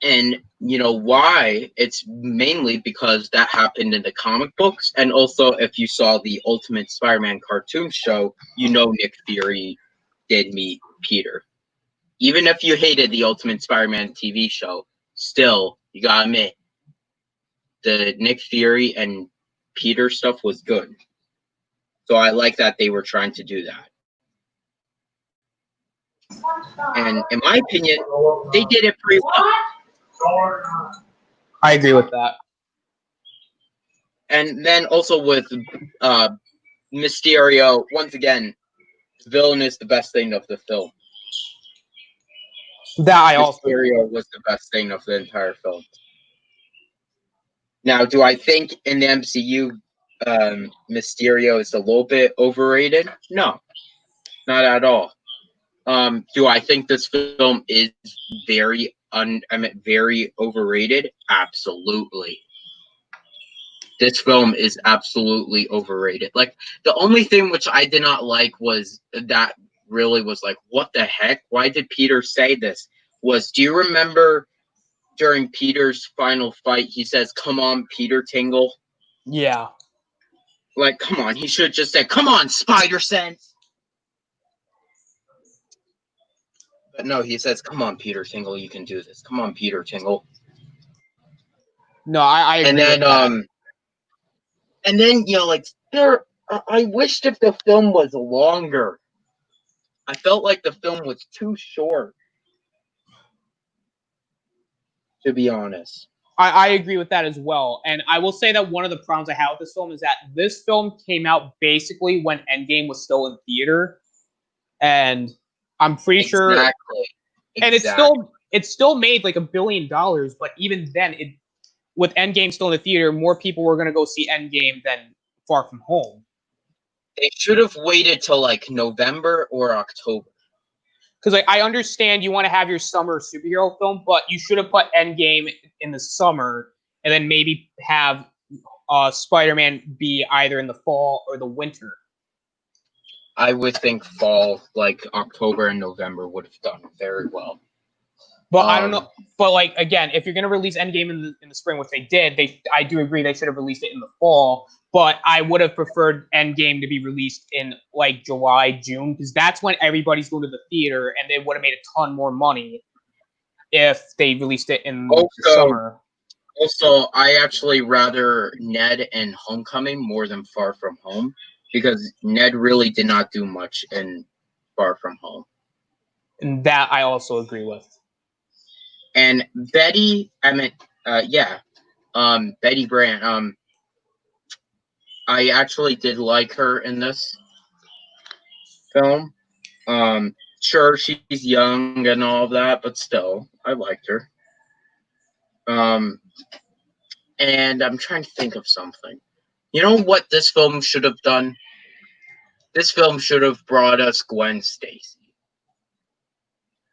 B: And why? It's mainly because that happened in the comic books, and also if you saw the Ultimate Spider-Man cartoon show, Nick Fury did meet Peter. Even if you hated the Ultimate Spider-Man TV show, still, you gotta admit, the Nick Fury and Peter stuff was good. So I like that they were trying to do that. And in my opinion, they did it pretty well.
A: I agree with that.
B: And then also with Mysterio, once again, the villain is the best thing of the film. Mysterio was the best thing of the entire film. Now, do I think in the MCU, Mysterio is a little bit overrated? No, not at all. Do I think this film is very overrated? Absolutely. This film is absolutely overrated. Like, the only thing which I did not like was that really was like, what the heck? Why did Peter say this? Do you remember during Peter's final fight, he says, "Come on, Peter Tingle"?
A: Yeah.
B: Like, come on. He should have just said, "Come on, Spider-Sense." But no, he says, "Come on, Peter Tingle, you can do this. Come on, Peter Tingle."
A: No, I agree
B: and then,
A: with that.
B: And then, I wished if the film was longer. I felt like the film was too short, to be honest.
A: I agree with that as well. And I will say that one of the problems I have with this film is that this film came out basically when Endgame was still in theater. And I'm pretty sure. And it's still made like $1 billion, but even then, with Endgame still in the theater, more people were going to go see Endgame than Far From Home.
B: They should have waited till like November or October.
A: Because I understand you want to have your summer superhero film, but you should have put Endgame in the summer and then maybe have Spider-Man be either in the fall or the winter.
B: I would think fall, like October and November, would have done very well.
A: But I don't know. But like again, if you're going to release Endgame in the spring, which they did, I do agree they should have released it in the fall. But I would have preferred Endgame to be released in like July, June, because that's when everybody's going to the theater, and they would have made a ton more money if they released it in the summer.
B: Also, I actually rather Ned and Homecoming more than Far From Home, because Ned really did not do much in Far From Home.
A: And that I also agree with.
B: And Betty, Betty Brant, I actually did like her in this film. Sure, she's young and all of that, but still, I liked her. And I'm trying to think of something. You know what this film should have done? This film should have brought us Gwen Stacy.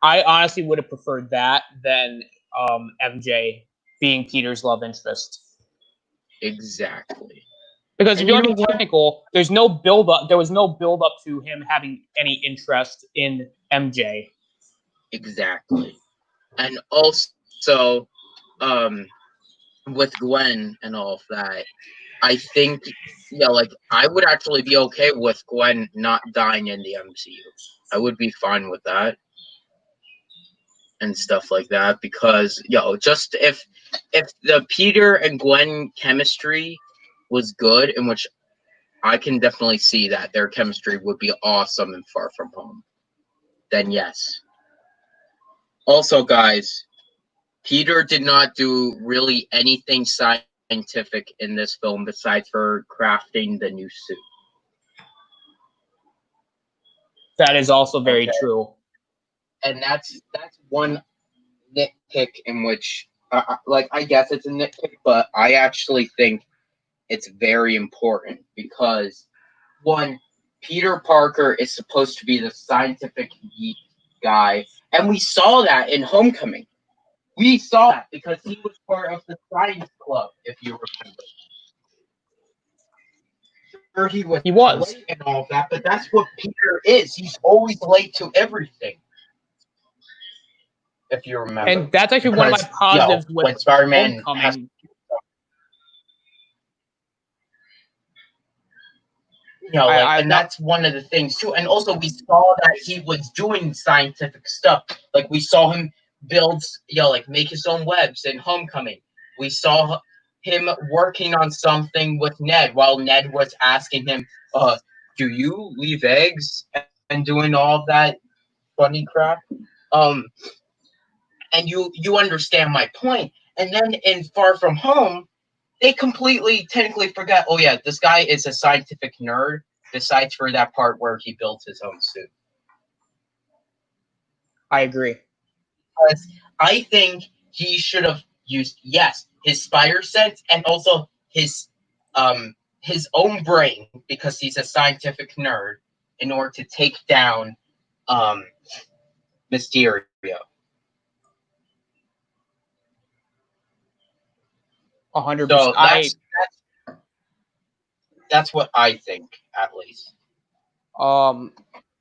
A: I honestly would have preferred that than MJ being Peter's love interest.
B: Exactly.
A: Because if you want to be technical, there's no build up. There was no build up to him having any interest in MJ.
B: Exactly. And also, with Gwen and all of that, I think, I would actually be okay with Gwen not dying in the MCU. I would be fine with that. And stuff like that, because, just if the Peter and Gwen chemistry was good, in which I can definitely see that their chemistry would be awesome in Far From Home, then yes. Also, guys, Peter did not do really anything scientific in this film besides for crafting the new suit.
A: That is also very true.
B: And that's one nitpick in which, I guess it's a nitpick, but I actually think it's very important, because one, Peter Parker is supposed to be the scientific geek guy, and we saw that in Homecoming. We saw that because he was part of the science club, if you remember. Sure,
A: He was.
B: late and all that, but that's what Peter is. He's always late to everything, if you remember.
A: And that's actually one of my positives with
B: when Spider-Man
A: Homecoming.
B: And that's one of the things too. And also, we saw that he was doing scientific stuff. Like we saw him build, make his own webs in Homecoming. We saw him working on something with Ned while Ned was asking him, "Do you leave eggs?" and doing all that funny crap. And you understand my point. And then in Far From Home, they completely technically forgot, oh yeah, this guy is a scientific nerd, besides for that part where he built his own suit.
A: I agree.
B: Because I think he should have used, yes, his spider sense and also his own brain, because he's a scientific nerd, in order to take down Mysterio.
A: 100%.
B: So that's what I think, at least.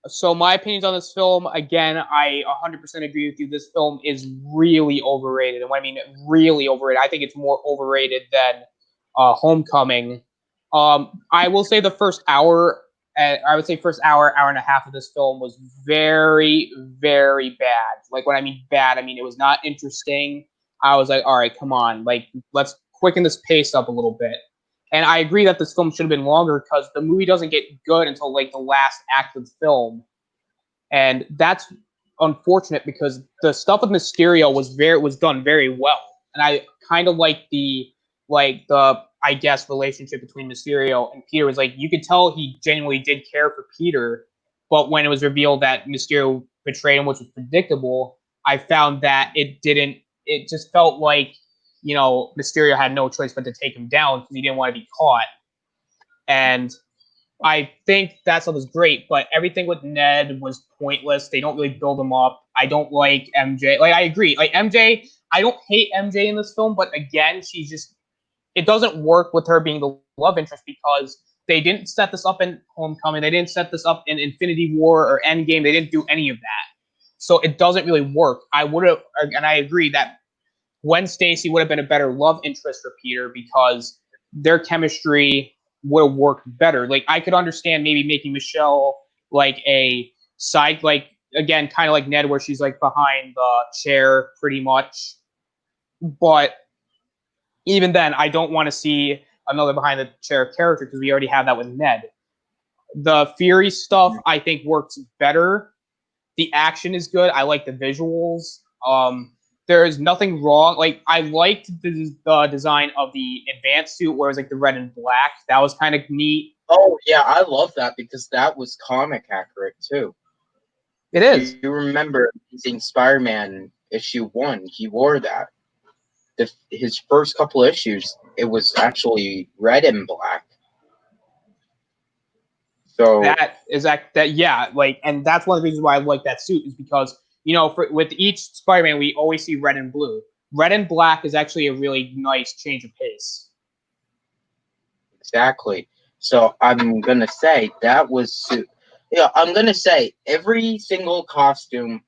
A: So my opinions on this film, again, I 100% agree with you. This film is really overrated. And when I mean really overrated, I think it's more overrated than Homecoming. I will say the first hour, first hour and a half of this film was very, very bad. Like, when I mean bad, I mean it was not interesting. I was like, all right, come on. Like, let's quicken this pace up a little bit. And I agree that this film should have been longer because the movie doesn't get good until like the last act of the film. And that's unfortunate because the stuff with Mysterio was done very well. And I kind of like the I guess relationship between Mysterio and Peter was like, you could tell he genuinely did care for Peter, but when it was revealed that Mysterio betrayed him, which was predictable, I found that it just felt like, Mysterio had no choice but to take him down because he didn't want to be caught. And I think that stuff was great, but everything with Ned was pointless. They don't really build him up. I don't like MJ. Like, I agree. Like, MJ, I don't hate MJ in this film, but again, it doesn't work with her being the love interest because they didn't set this up in Homecoming. They didn't set this up in Infinity War or Endgame. They didn't do any of that. So it doesn't really work. And I agree that Gwen Stacy would have been a better love interest for Peter because their chemistry would have worked better. Like, I could understand maybe making Michelle like a side, like, again, kind of like Ned, where she's like behind the chair pretty much. But even then, I don't want to see another behind the chair character because we already have that with Ned. The Fury stuff, I think, works better. The action is good. I like the visuals. There is nothing wrong. Like, I liked the design of the advanced suit where it was like the red and black. That was kind of neat.
B: Oh yeah, I love that because that was comic accurate too.
A: It is.
B: You remember Amazing Spider-Man issue 1? He wore that. His first couple issues, it was actually red and black. So
A: and that's one of the reasons why I like that suit is because with each Spider-Man we always see red and blue. Red and black is actually a really nice change of pace.
B: Exactly. So I'm gonna say that was I'm gonna say every single costume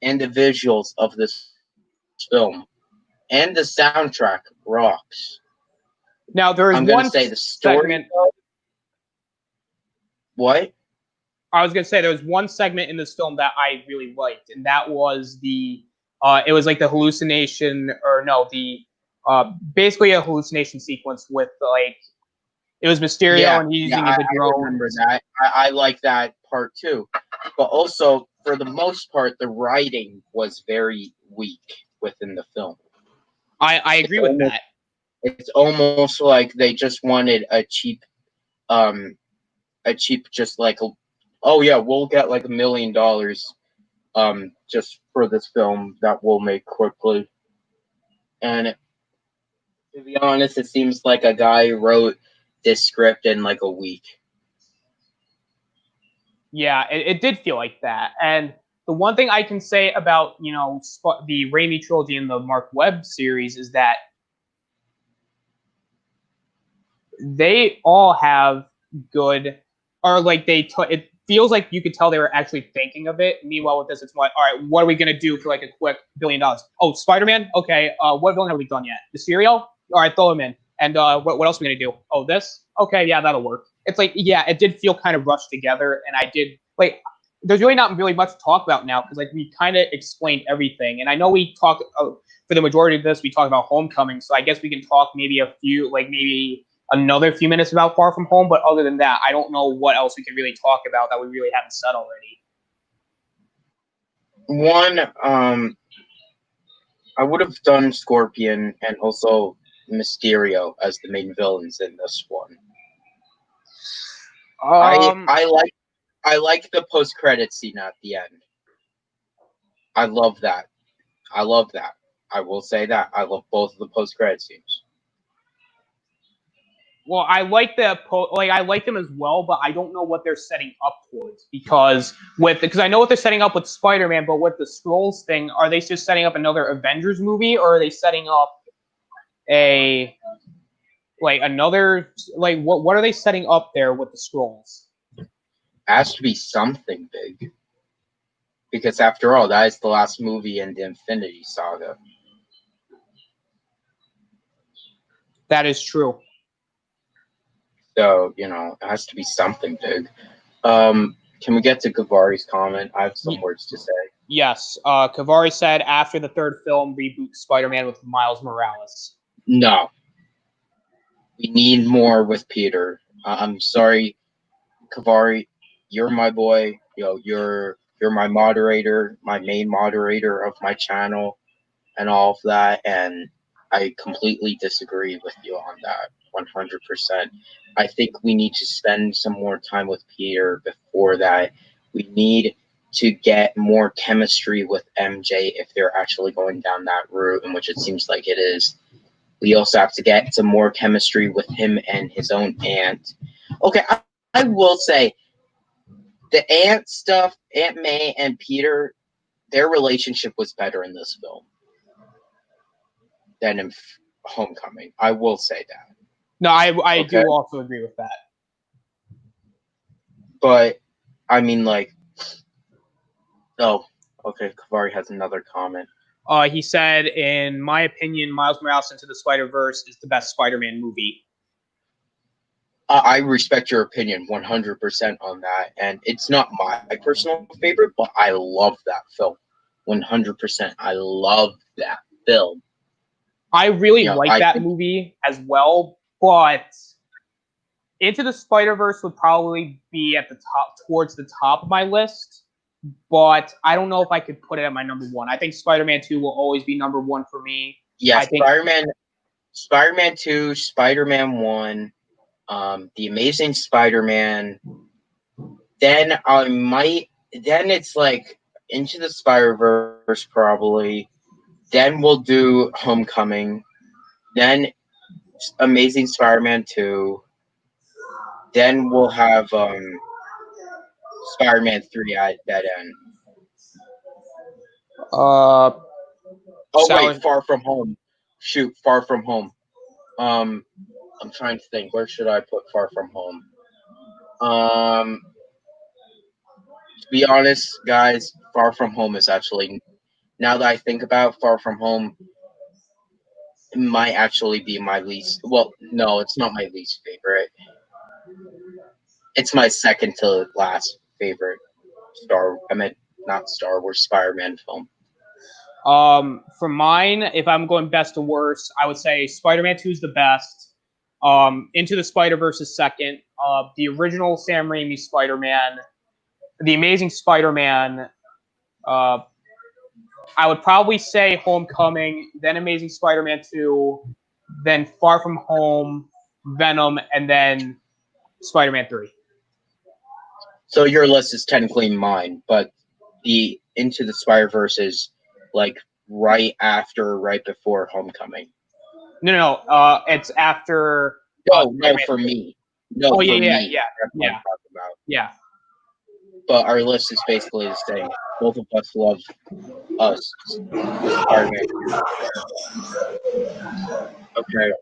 B: and the visuals of this film and the soundtrack rocks.
A: Now there is one
B: say the story
A: segment.
B: What?
A: I was gonna say there was one segment in this film that I really liked, and that was it was like the hallucination, basically a hallucination sequence with it was Mysterio and he's using the drone.
B: I remember that. I like that part too, but also for the most part, the writing was very weak within the film.
A: I agree with that.
B: It's almost like they just wanted a cheap, just like, oh yeah, we'll get like $1 million, just for this film that we'll make quickly. And to be honest, it seems like a guy wrote this script in like a week.
A: Yeah, it did feel like that. And the one thing I can say about the Raimi trilogy and the Mark Webb series is that they all have good, or like it feels like you could tell they were actually thinking of it. Meanwhile, with this, it's like, all right, what are we gonna do for like a quick $1 billion? Oh, Spider-Man. Okay. What villain have we done yet? Mysterio. All right, throw him in. And what else are we gonna do? Oh, this. Okay, yeah, that'll work. It's like, yeah, it did feel kind of rushed together, and I did like. There's really not really much to talk about now because like we kind of explained everything, and I know we talked for the majority of this. We talked about Homecoming, so I guess we can talk maybe maybe another few minutes about Far From Home, but other than that, I don't know what else we could really talk about that we really haven't said already.
B: One, I would have done Scorpion and also Mysterio as the main villains in this one. I like the post credit scene at the end. I love that. I love that. I will say that I love both of the post credit scenes.
A: Well, I like I like them as well, but I don't know what they're setting up towards because I know what they're setting up with Spider-Man, but with the Skrulls thing, are they just setting up another Avengers movie, or are they setting up what are they setting up there with the Skrulls?
B: It has to be something big, because after all, that is the last movie in the Infinity Saga.
A: That is true.
B: So, it has to be something big. Can we get to Kavari's comment? I have some words to say.
A: Yes. Kavari said after the third film, reboot Spider-Man with Miles Morales.
B: No. We need more with Peter. I'm sorry, Kavari. You're my boy. You're my moderator, my main moderator of my channel, and all of that. And I completely disagree with you on that. 100%. I think we need to spend some more time with Peter before that. We need to get more chemistry with MJ if they're actually going down that route, in which it seems like it is. We also have to get some more chemistry with him and his own aunt. Okay, I will say the aunt stuff, Aunt May and Peter, their relationship was better in this film than in Homecoming. I will say that.
A: No, I do also agree with that.
B: But, I mean, oh, okay, Kavari has another comment.
A: He said, in my opinion, Miles Morales Into the Spider-Verse is the best Spider-Man movie.
B: I respect your opinion 100% on that. And it's not my personal favorite, but I love that film. 100%. I love that film.
A: I really like that movie as well, but Into the Spider-Verse would probably be at the top, towards the top of my list. But I don't know if I could put it at my number one. I think Spider-Man 2 will always be number one for me.
B: Yeah, Spider-Man 2, Spider-Man 1, The Amazing Spider-Man. Then it's like Into the Spider-Verse probably. Then we'll do Homecoming. Then Amazing Spider-Man 2. Then we'll have Spider-Man 3 at that end. Wait, Far From Home. Shoot, Far From Home. I'm trying to think. Where should I put Far From Home? To be honest, guys, Far From Home is actually, now that I think about Far From Home, it might actually be my least. Well, no, it's not my least favorite. It's my second to last favorite not Star Wars, Spider-Man film.
A: For mine, if I'm going best to worst, I would say Spider-Man 2 is the best. Into the Spider-Verse is second. The original Sam Raimi Spider-Man, The Amazing Spider-Man, I would probably say Homecoming, then Amazing Spider-Man 2, then Far From Home, Venom, and then Spider-Man 3.
B: So your list is technically mine, but the Into the Spider-Verse is like right before Homecoming.
A: No, it's after.
B: No, for me. No,
A: oh,
B: for
A: yeah,
B: me.
A: yeah.
B: but our list is basically the same. Both of us love us. Spider-Man. Okay.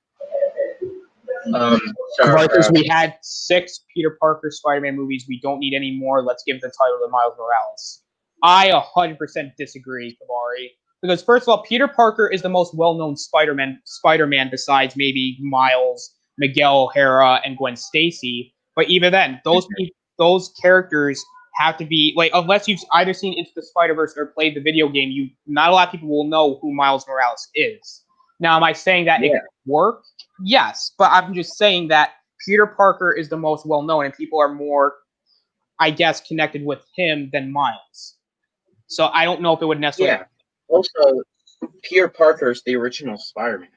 B: Sorry,
A: Because we had 6 Peter Parker Spider-Man movies. We don't need any more. Let's give the title to Miles Morales. I 100% disagree, Kavari. Because first of all, Peter Parker is the most well-known Spider-Man besides maybe Miles, Miguel O'Hara, and Gwen Stacy. But even then, those characters have to be like, unless you've either seen Into the Spider-Verse or played the video game, not a lot of people will know who Miles Morales is. Now, am I saying that it could work? Yes, but I'm just saying that Peter Parker is the most well-known, and people are more, I guess, connected with him than Miles. So I don't know if it would necessarily.
B: Yeah. Also, Peter Parker's the original Spider-Man.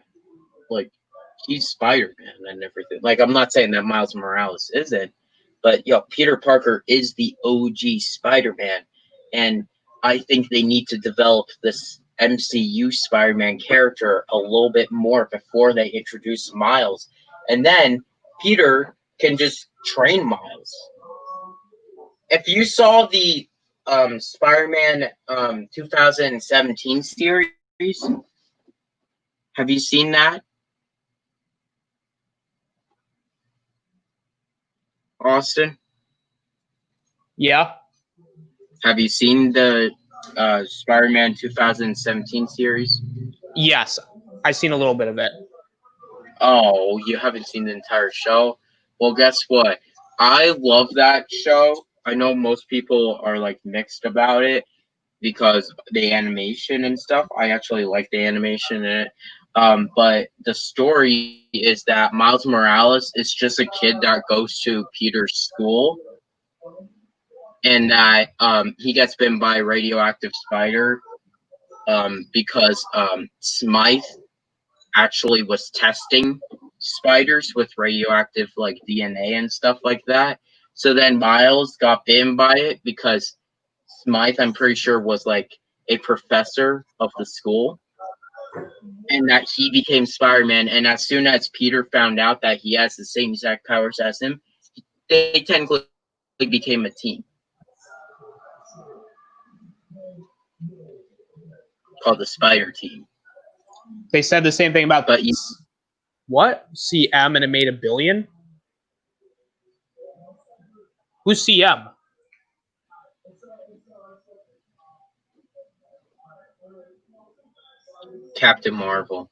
B: Like, he's Spider-Man and everything. Like, I'm not saying that Miles Morales isn't, but Peter Parker is the OG Spider-Man, and I think they need to develop this MCU Spider-Man character a little bit more before they introduce Miles, and then Peter can just train Miles. If you saw the Spider-Man 2017 series, have you seen that, Austin?
A: Yeah.
B: Have you seen the Spider-Man 2017 series?
A: Yes, I've seen a little bit of it.
B: Oh, you haven't seen the entire show? Well, guess what? I love that show. I know most people are like mixed about it because the animation and stuff. I actually like the animation in it. But the story is that Miles Morales is just a kid that goes to Peter's school, and that he gets bitten by a radioactive spider because Smythe actually was testing spiders with radioactive like DNA and stuff like that. So then Miles got bitten by it because Smythe, I'm pretty sure, was like a professor of the school, and that he became Spider-Man. And as soon as Peter found out that he has the same exact powers as him, they technically became a team called the Spider Team.
A: They said the same thing about what? CM, and it made $1 billion? Who's CM?
B: Captain Marvel.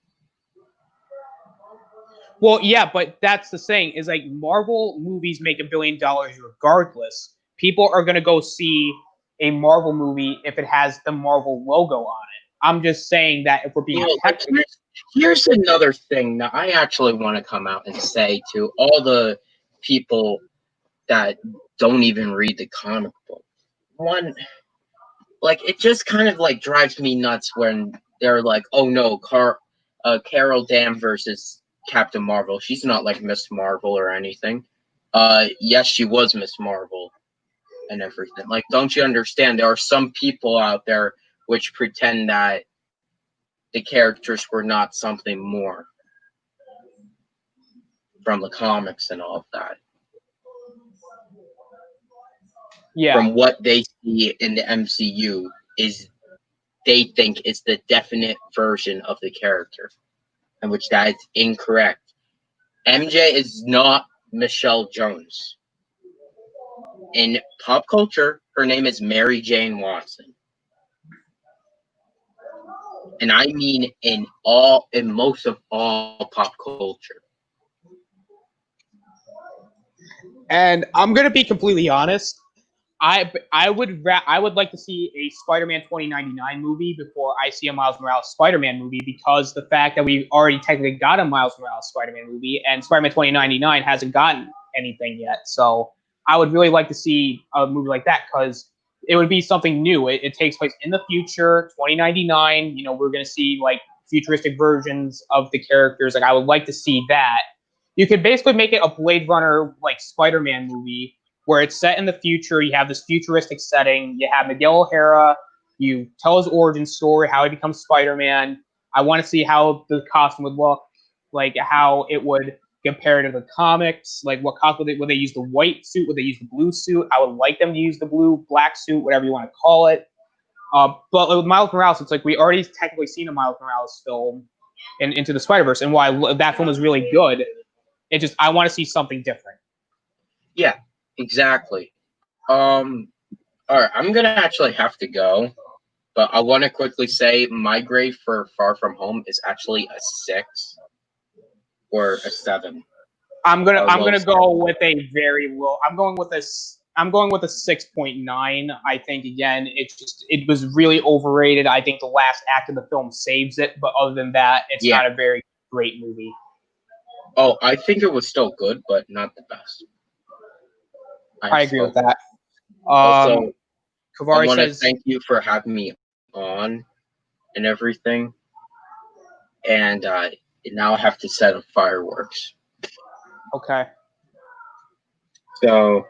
A: Well, yeah, but that's the thing, is like Marvel movies make $1 billion regardless. People are going to go see a Marvel movie if it has the Marvel logo on it. I'm just saying that if we're being
B: here's another thing that I actually want to come out and say to all the people that don't even read the comic book. One, like, it just kind of like drives me nuts when they're like, oh no, Carol Danvers is Captain Marvel. She's not like Miss Marvel or anything. Yes, she was Miss Marvel and everything. Like, don't you understand? There are some people out there which pretend that the characters were not something more from the comics and all of that.
A: Yeah.
B: From what they see in the MCU is they think is the definite version of the character, and which that is incorrect. MJ is not Michelle Jones. In pop culture, her name is Mary Jane Watson. And I mean in most of all pop culture.
A: And I'm gonna be completely honest. I would like to see a Spider-Man 2099 movie before I see a Miles Morales Spider-Man movie, because the fact that we already technically got a Miles Morales Spider-Man movie and Spider-Man 2099 hasn't gotten anything yet. So I would really like to see a movie like that, because it would be something new. It takes place in the future, 2099. You know, we're gonna see like futuristic versions of the characters. Like, I would like to see that. You could basically make it a Blade Runner like Spider-Man movie, where it's set in the future. You have this futuristic setting. You have Miguel O'Hara. You tell his origin story, how he becomes Spider-Man. I want to see how the costume would look, like how it would compared to the comics. Like, what cosplay would they use? The white suit? Would they use the blue suit? I would like them to use the blue, black suit, whatever you want to call it. But with Miles Morales, it's like we already technically seen a Miles Morales film in Into the Spider-Verse, and while that film is really good, it just I want to see something different.
B: Yeah, exactly. All right, I'm gonna actually have to go, but I want to quickly say my grade for Far From Home is actually a 6 or a 7.
A: I'm gonna go with a very low. I'm going with a 6.9. I think again, it was really overrated. I think the last act of the film saves it, but other than that, it's not a very great movie.
B: Oh, I think it was still good, but not the best.
A: I agree with that.
B: Also,
A: Kavari
B: I want to
A: says,
B: thank you for having me on and everything. And now I have to set up fireworks.
A: Okay.
B: So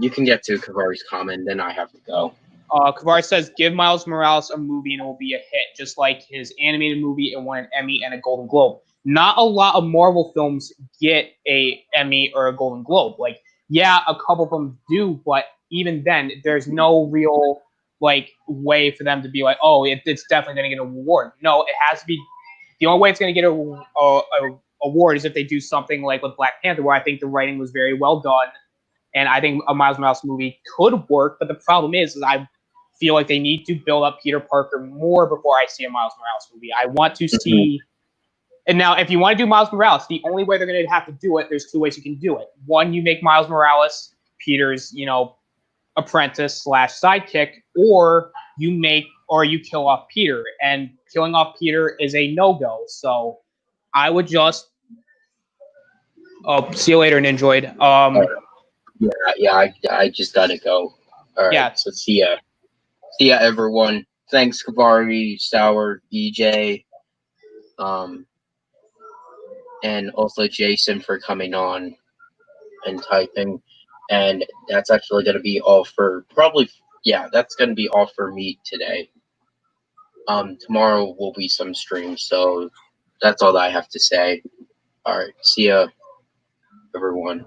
B: you can get to Kavari's comment, then I have to go.
A: Kavari says, give Miles Morales a movie and it will be a hit, just like his animated movie and won an Emmy and a Golden Globe. Not a lot of Marvel films get a Emmy or a Golden Globe. Like, yeah, a couple of them do, but even then, there's no real like way for them to be like, oh, it's definitely going to get an award. No, it has to be. The only way it's going to get a award is if they do something like with Black Panther, where I think the writing was very well done, and I think a Miles Morales movie could work. But the problem is I feel like they need to build up Peter Parker more before I see a Miles Morales movie. I want to see. And now, if you want to do Miles Morales, the only way they're going to have to do it, there's two ways you can do it. One, you make Miles Morales Peter's, apprentice / sidekick, or you kill off Peter. And killing off Peter is a no-go. So I would just. Oh, see you later, Ninjoid.
B: I just gotta go. All right.
A: Yeah.
B: So see ya. See ya, everyone. Thanks, Kavari, Sour, DJ, and also Jason for coming on and typing. And that's actually going to be all for that's going to be all for me today. Tomorrow will be some streams, so that's all that I have to say. All right, see ya, everyone.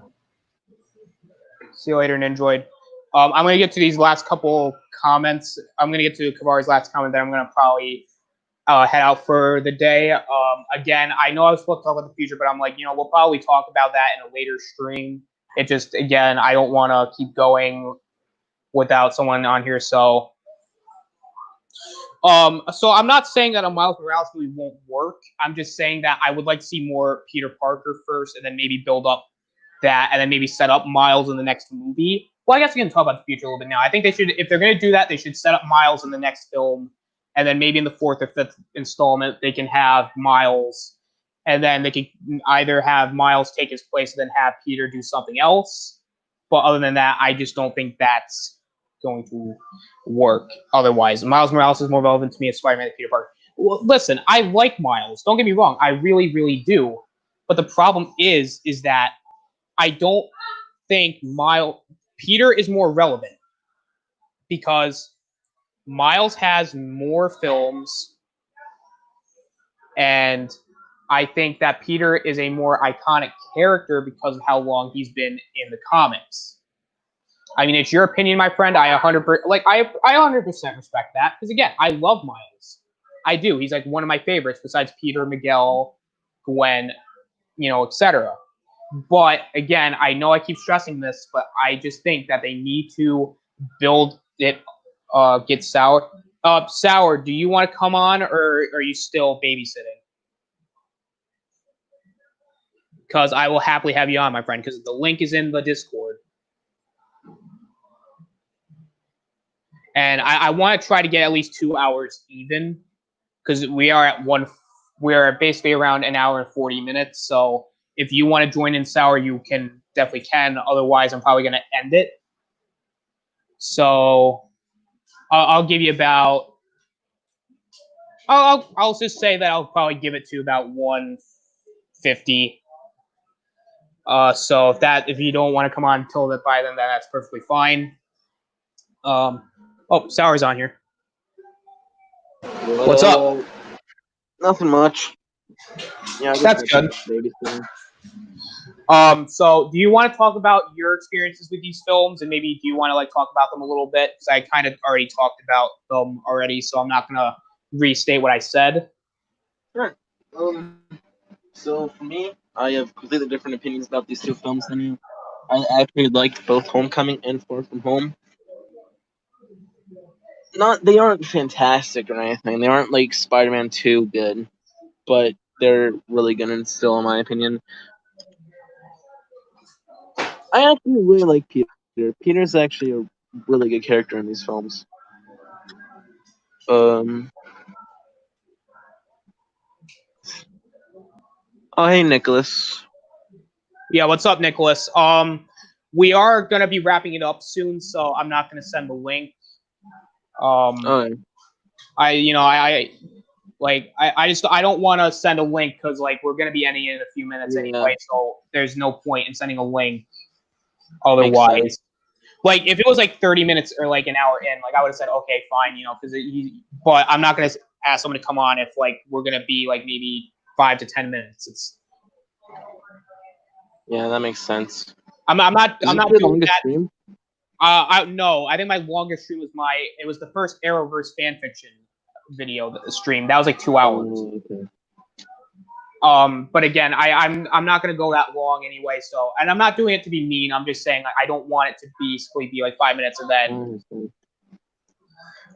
A: See you later, Ninjoid. I'm going to get to these last couple comments. I'm going to get to Kavari's last comment, then I'm going to probably head out for the day. Again, I know I was supposed to talk about the future, but I'm like, we'll probably talk about that in a later stream. It just, again, I don't want to keep going without someone on here. So I'm not saying that a Miles Morales movie won't work. I'm just saying that I would like to see more Peter Parker first, and then maybe build up that, and then maybe set up Miles in the next movie. Well, I guess we can talk about the future a little bit now. I think they should, if they're going to do that, they should set up Miles in the next film, and then maybe in the 4th or 5th installment, they can have Miles, and then they can either have Miles take his place and then have Peter do something else. But other than that, I just don't think that's going to work otherwise. Miles Morales is more relevant to me as Spider-Man than Peter Parker. Well, listen, I like Miles. Don't get me wrong. I really, really do. But the problem is that I don't think Peter is more relevant because Miles has more films, and I think that Peter is a more iconic character because of how long he's been in the comics. I mean, it's your opinion, my friend. I 100% respect that because, again, I love Miles. I do. He's like one of my favorites besides Peter, Miguel, Gwen, etc. But again, I know I keep stressing this, but I just think that they need to build it. Get Sour. Sour, do you want to come on, or are you still babysitting? Because I will happily have you on, my friend, because the link is in the Discord. And I want to try to get at least 2 hours even, because we are basically around an hour and 40 minutes. So if you want to join in, Sour, you definitely can. Otherwise, I'm probably going to end it. So I'll give you about. I'll just say that I'll probably give it to about 150. So if you don't want to come on until by then, that's perfectly fine. Sour's on here. What's up?
C: Nothing much. Yeah,
A: that's good. So do you want to talk about your experiences with these films, and maybe do you want to like talk about them a little bit? Because I kind of already talked about them already, so I'm not gonna restate what I said.
C: Sure. So for me, I have completely different opinions about these two films than you. I actually liked both Homecoming and Far From Home. They aren't fantastic or anything. They aren't like Spider-Man 2 good, but they're really good and still, in my opinion. I actually really like Peter. Peter's actually a really good character in these films. Um. Oh, hey, Nicholas.
A: Yeah, what's up, Nicholas? We are gonna be wrapping it up soon, so I'm not gonna send the link.
C: Oh,
A: I just I don't want to send a link because like we're gonna be ending it in a few minutes
C: Yeah.
A: anyway, so there's no point in sending a link.
C: Makes
A: Otherwise,
C: sense.
A: like if it was like 30 minutes or like an hour in, like I would have said okay, fine, but I'm not gonna ask someone to come on if like we're gonna be like maybe 5 to 10 minutes.
C: Yeah, that makes sense.
A: I'm not
C: Is it
A: doing
C: your longest
A: that.
C: stream?
A: No, I think my longest stream was it was the first Arrowverse fanfiction video stream. That was like 2 hours.
C: Oh, okay.
A: But again, I'm not gonna go that long anyway. So, and I'm not doing it to be mean. I'm just saying like, I don't want it to be like 5 minutes and then.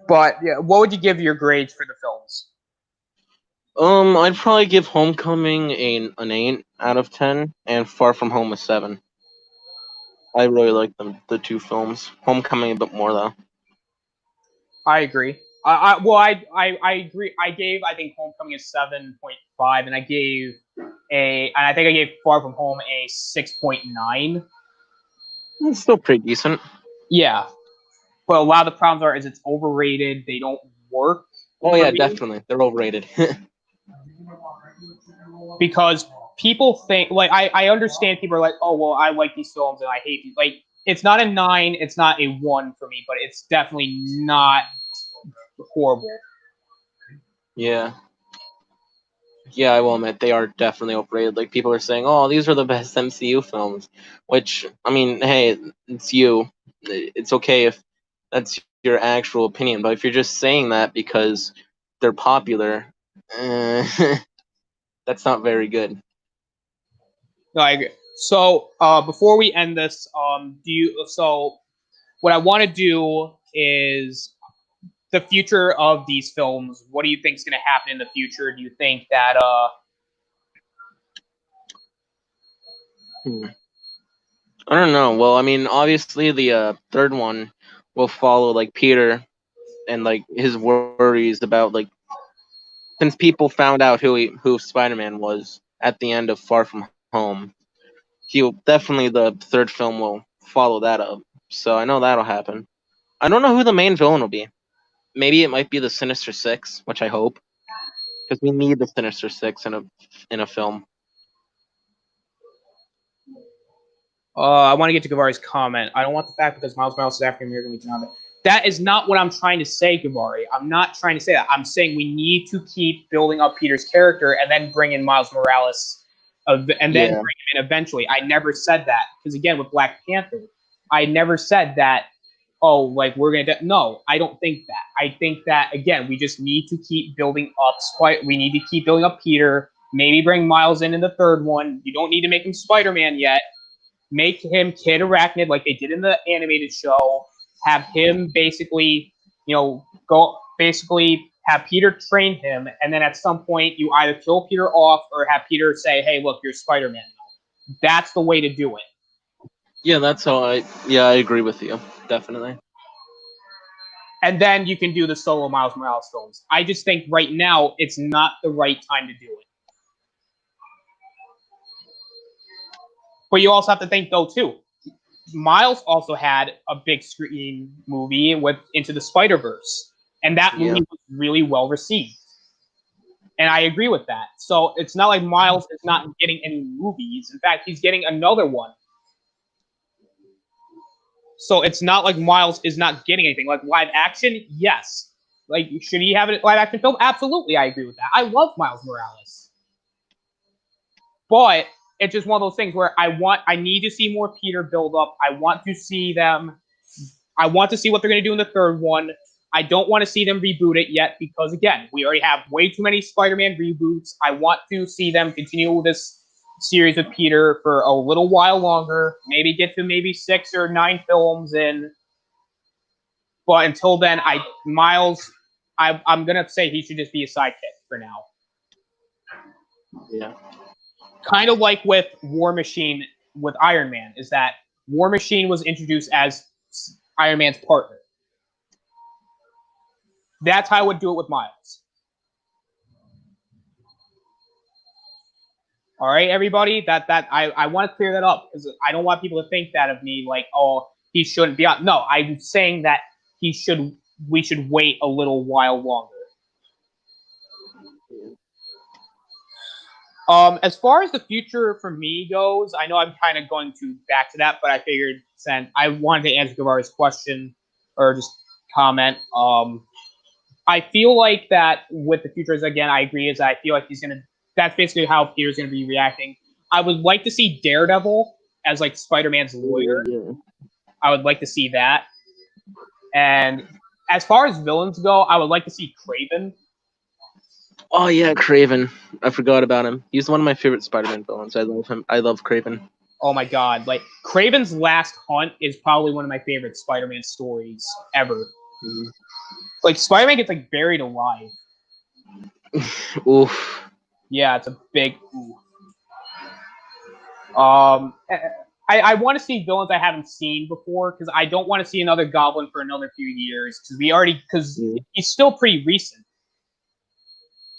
A: But yeah, what would you give your grades for the films?
C: I'd probably give Homecoming an 8 out of 10, and Far From Home a 7. I really like the two films. Homecoming a bit more though.
A: I agree. I agree. I gave I think Homecoming a 7.5, and I think I gave Far From Home a 6.9.
C: It's still pretty decent.
A: Yeah, but a lot of the problems is it's overrated. They don't work.
C: Oh yeah, definitely. They're overrated.
A: Because people think like I understand people are like, oh well, I like these films and I hate these. Like it's not a 9, it's not a 1 for me, but it's definitely not horrible.
C: Yeah. Yeah, I will admit they are definitely overrated. Like people are saying, "Oh, these are the best MCU films," which I mean, hey, it's you. It's okay if that's your actual opinion, but if you're just saying that because they're popular, that's not very good.
A: No, I agree. So before we end this, what I want to do is the future of these films. What do you think is going to happen in the future? Do you think that
C: I don't know. Well, I mean, obviously the third one will follow like Peter and like his worries about like since people found out who Spider-Man was at the end of Far From Home, the third film will follow that up. So I know that'll happen. I don't know who the main villain will be. Maybe it might be the Sinister Six, which I hope, because we need the Sinister Six in a film.
A: I want to get to Gavari's comment. I don't want the fact because Miles Morales is African American. We cannot. That is not what I'm trying to say, Gavari. I'm not trying to say that. I'm saying we need to keep building up Peter's character and then bring in Miles Morales, and then bring him in eventually. I never said that because again, with Black Panther, I never said that. Oh, like we're gonna. No, I don't think that. I think that again, we just need to keep building up. We need to keep building up Peter. Maybe bring Miles in the third one. You don't need to make him Spider-Man yet. Make him Kid Arachnid like they did in the animated show. Have him basically, have Peter train him, and then at some point you either kill Peter off or have Peter say, "Hey, look, you're Spider-Man now." That's the way to do it.
C: Yeah, that's how I agree with you, definitely.
A: And then you can do the solo Miles Morales films. I just think right now it's not the right time to do it. But you also have to think though too. Miles also had a big screen movie with Into the Spider-Verse, and that movie was really well received. And I agree with that. So it's not like Miles is not getting any movies. In fact, he's getting another one. So it's not like Miles is not getting anything. Like live action, yes. Like, should he have a live action film? Absolutely, I agree with that. I love Miles Morales. But it's just one of those things where I need to see more Peter build up. I want to see them. I want to see what they're going to do in the third one. I don't want to see them reboot it yet because, again, we already have way too many Spider-Man reboots. I want to see them continue this series with Peter for a little while longer. Maybe get to maybe 6 or 9 films in. But until then, Miles, I'm going to say he should just be a sidekick for now.
C: Yeah.
A: Kind of like with War Machine with Iron Man, is that War Machine was introduced as Iron Man's partner. That's how I would do it with Miles. All right, everybody. I want to clear that up because I don't want people to think that of me, like, oh, he shouldn't be on. No, I'm saying that we should wait a little while longer. As far as the future for me goes, I know I'm kind of going to back to that, but I figured since I wanted to answer Guevara's question or just comment, I feel like that with the future, again, I agree, is I feel like that's basically how Peter's gonna be reacting. I would like to see Daredevil as like Spider-Man's lawyer.
C: Yeah.
A: I would like to see that. And as far as villains go, I would like to see Kraven.
C: Oh yeah, Kraven. I forgot about him. He's one of my favorite Spider-Man villains. I love him. I love Kraven.
A: Oh my god, like Kraven's Last Hunt is probably one of my favorite Spider-Man stories ever.
C: Mm-hmm.
A: Like Spider-Man gets like buried alive.
C: Oof.
A: Yeah, it's a big oof. I want to see villains I haven't seen before because I don't want to see another Goblin for another few years because he's still pretty recent.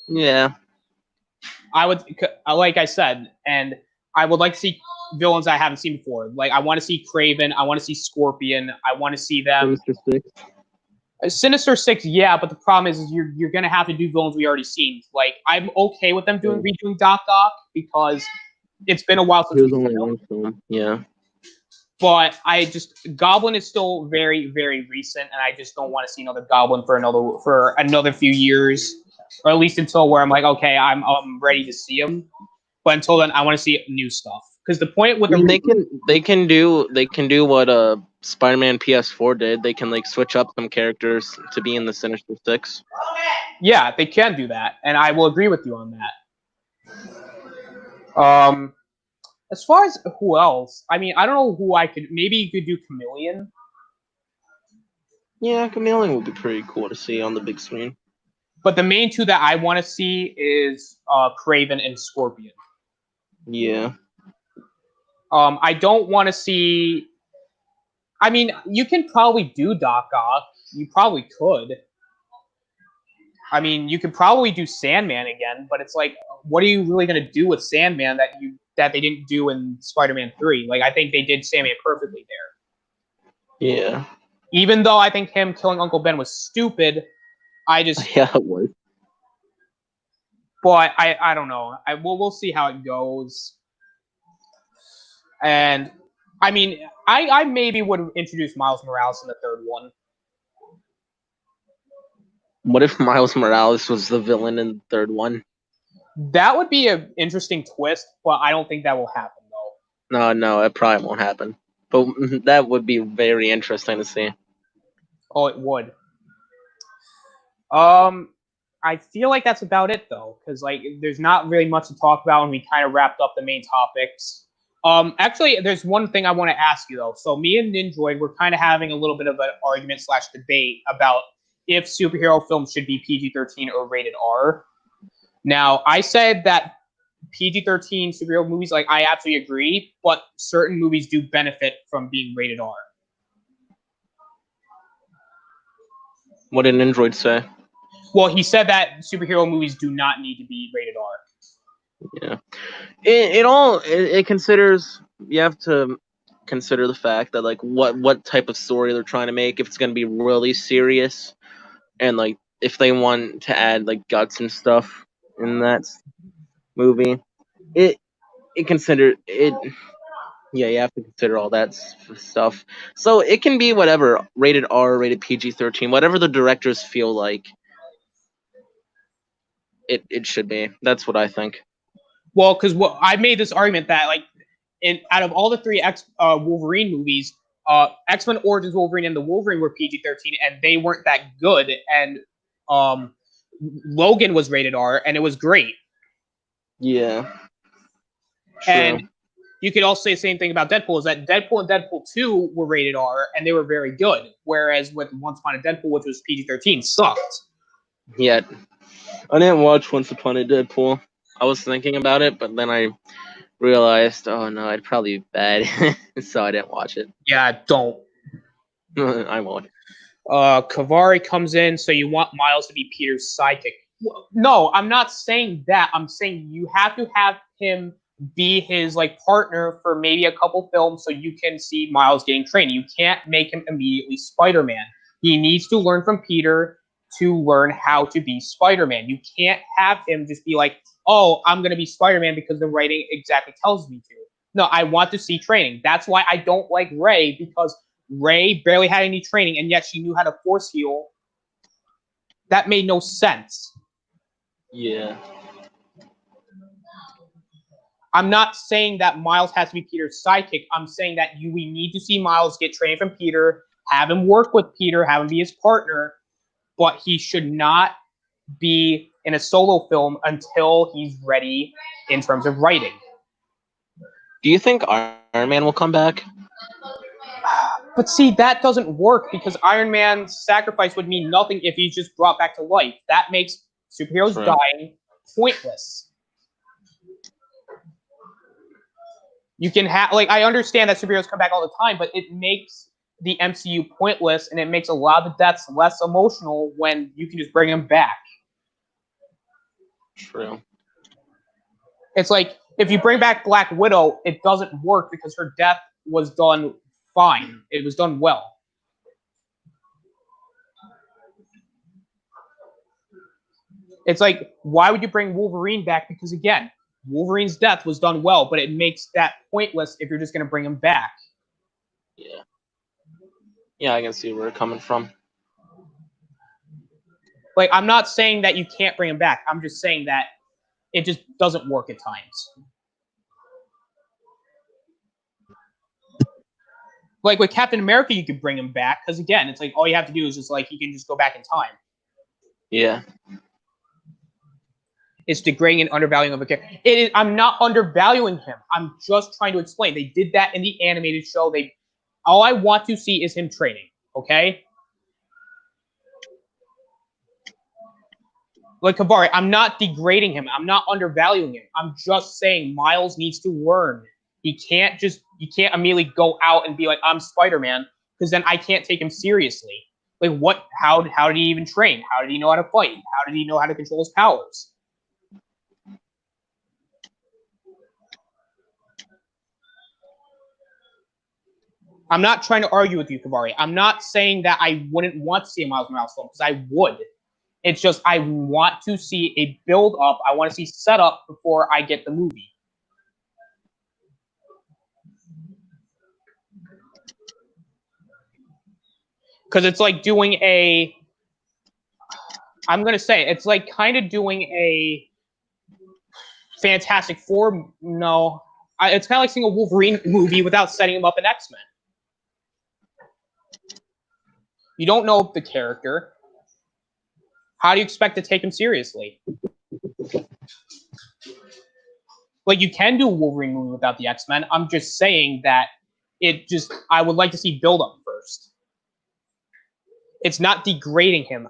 C: Yeah.
A: I would, like I said, and I would like to see villains I haven't seen before. Like I want to see Kraven, I want to see Scorpion, I want to see them.
C: Sinister Six.
A: Sinister Six, yeah, but the problem is you're gonna have to do villains we already seen. Like I'm okay with them redoing Doc Ock because it's been a while since
C: There's only one film. Yeah.
A: But Goblin is still very, very recent, and I just don't want to see another Goblin for another few years, or at least until where I'm like, okay, I'm ready to see him. But until then, I want to see new stuff because the point with
C: they can do what Spider-Man PS4 did. They can like switch up some characters to be in the Sinister Six.
A: Yeah, they can do that, and I will agree with you on that. As far as who else, I mean, I don't know who I could. Maybe you could do Chameleon.
C: Yeah, Chameleon would be pretty cool to see on the big screen.
A: But the main two that I want to see is Kraven and Scorpion.
C: Yeah.
A: I don't want to see. I mean, you can probably do Doc Ock. You probably could. I mean, you could probably do Sandman again, but it's like, what are you really going to do with Sandman that they didn't do in Spider-Man 3? Like, I think they did Sandman perfectly there.
C: Yeah.
A: Even though I think him killing Uncle Ben was stupid,
C: yeah, it was.
A: But I don't know. We'll see how it goes. And I mean, I maybe would introduce Miles Morales in the third one.
C: What if Miles Morales was the villain in the third one?
A: That would be an interesting twist, but I don't think that will happen though.
C: No, it probably won't happen. But that would be very interesting to see.
A: Oh, it would. I feel like that's about it though, because like there's not really much to talk about, and we kind of wrapped up the main topics. Actually, there's one thing I want to ask you though. So me and Ninjoid, we're kind of having a little bit of an argument / debate about if superhero films should be PG-13 or rated R. Now, I said that PG-13 superhero movies, like I absolutely agree, but certain movies do benefit from being rated R.
C: What did Android say?
A: Well, he said that superhero movies do not need to be rated R.
C: Yeah, it considers, you have to consider the fact that like what type of story they're trying to make, if it's going to be really serious, and like if they want to add like guts and stuff in that movie, it consider it. Yeah, you have to consider all that stuff. So it can be whatever, rated R, rated PG-13, whatever the directors feel like it should be. That's what I think.
A: Well, because what I made this argument that like, out of all the three Wolverine movies, X-Men Origins Wolverine and the Wolverine were PG-13, and they weren't that good. And um, Logan was rated R, and it was great.
C: Yeah. True.
A: And you could also say the same thing about Deadpool, is that Deadpool and Deadpool 2 were rated R, and they were very good. Whereas with Once Upon a Deadpool, which was PG-13, sucked.
C: Yeah. I didn't watch Once Upon a Deadpool. I was thinking about it, but then I realized, oh no, I'd probably be bad, so I didn't watch it.
A: Yeah, don't.
C: I won't.
A: Kavari comes in, so you want Miles to be Peter's sidekick. No, I'm not saying that. I'm saying you have to have him be his like partner for maybe a couple films so you can see Miles getting training. You can't make him immediately Spider-Man. He needs to learn from Peter to learn how to be Spider-Man. You can't have him just be like, oh, I'm going to be Spider-Man because the writing exactly tells me to. No, I want to see training. That's why I don't like Rey, because Rey barely had any training, and yet she knew how to force heal. That made no sense.
C: Yeah.
A: I'm not saying that Miles has to be Peter's sidekick. I'm saying that we need to see Miles get training from Peter, have him work with Peter, have him be his partner, but he should not be in a solo film until he's ready in terms of writing.
C: Do you think Iron Man will come back?
A: But see, that doesn't work, because Iron Man's sacrifice would mean nothing if he's just brought back to life. That makes superheroes dying pointless. You can have, like, I understand that superheroes come back all the time, but it makes the MCU pointless, and it makes a lot of the deaths less emotional when you can just bring them back.
C: True.
A: It's like, if you bring back Black Widow, it doesn't work because her death was done fine. It was done well. It's like, why would you bring Wolverine back? Because again, Wolverine's death was done well, but it makes that pointless if you're just going to bring him back.
C: Yeah. Yeah, I can see where you're coming from.
A: Like, I'm not saying that you can't bring him back. I'm just saying that it just doesn't work at times. Like with Captain America, you could bring him back, because again, it's like all you have to do is just like he can just go back in time.
C: Yeah.
A: It's degrading and undervaluing of a character. It is. I'm not undervaluing him. I'm just trying to explain. They did that in the animated show. All I want to see is him training. Okay. Like Kavari, I'm not degrading him. I'm not undervaluing him. I'm just saying Miles needs to learn. You can't immediately go out and be like, I'm Spider-Man, because then I can't take him seriously. Like what? How did he even train? How did he know how to fight? How did he know how to control his powers? I'm not trying to argue with you, Kavari. I'm not saying that I wouldn't want to see a Miles Morales film, because I would. It's just I want to see a build-up. I want to see setup before I get the movie. Because it's like doing a... I'm going to say, it's like kind of doing a Fantastic Four... No. It's kind of like seeing a Wolverine movie without setting him up in X-Men. You don't know the character. How do you expect to take him seriously? Like, you can do a Wolverine movie without the X-Men. I'm just saying that I would like to see build-up first. It's not degrading him.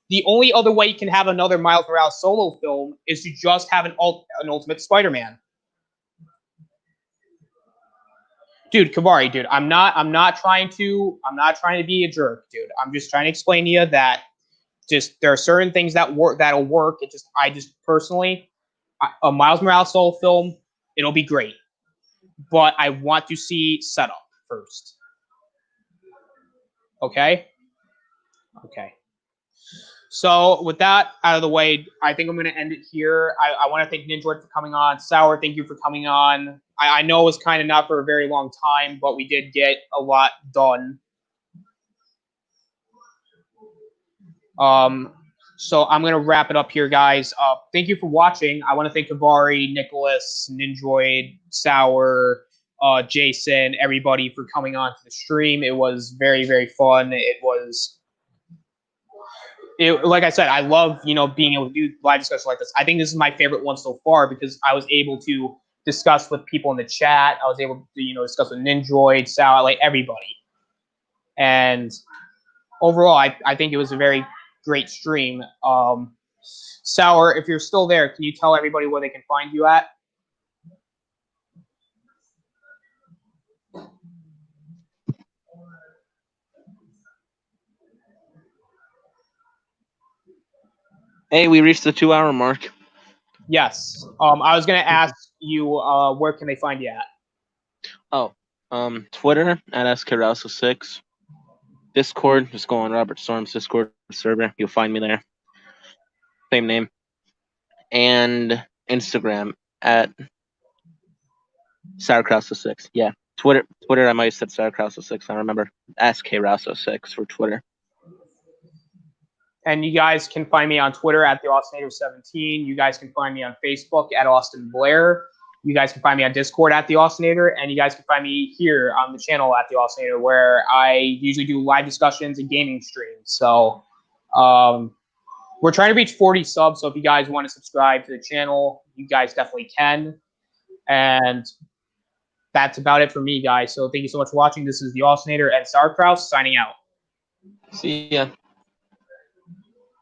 A: The only other way you can have another Miles Morales solo film is to just have an Ultimate Spider-Man. Dude, Kavari, dude, I'm not trying to be a jerk, dude. I'm just trying to explain to you that just there are certain things that'll work. I just personally, a Miles Morales solo film, it'll be great, but I want to see setup first. Okay. So with that out of the way, I think I'm going to end it here. I want to thank Ninja for coming on. Sour, thank you for coming on. I know it was kind of not for a very long time, but we did get a lot done. So I'm going to wrap it up here, guys. Thank you for watching. I want to thank Kavari, Nicholas, Ninjoid, Sour, Jason, everybody for coming on to the stream. It was very, very fun. Like I said, I love, being able to do live discussions like this. I think this is my favorite one so far because I was able to discuss with people in the chat. I was able to, discuss with Ninjoid, Sour, like everybody. And overall, I think it was a very great stream. Sour, if you're still there, can you tell everybody where they can find you at?
C: Hey, we reached the 2 hour mark.
A: Yes. I was gonna ask you, where can they find you at?
C: Oh, Twitter at SKRousel6. Discord, just go on Robert Storm's Discord server. You'll find me there. Same name. And Instagram at SourKrauso6. Yeah. Twitter, I might have said SourKrauso6. I remember. SKRousel6 for Twitter.
A: And you guys can find me on Twitter at TheAustinator17. You guys can find me on Facebook at Austin Blair. You guys can find me on Discord at The Austinator, and you guys can find me here on the channel at The Austinator, where I usually do live discussions and gaming streams. So we're trying to reach 40 subs, so if you guys want to subscribe to the channel, you guys definitely can. And that's about it for me, guys. So thank you so much for watching. This is The Austinator and Sauerkraut signing out.
C: See ya.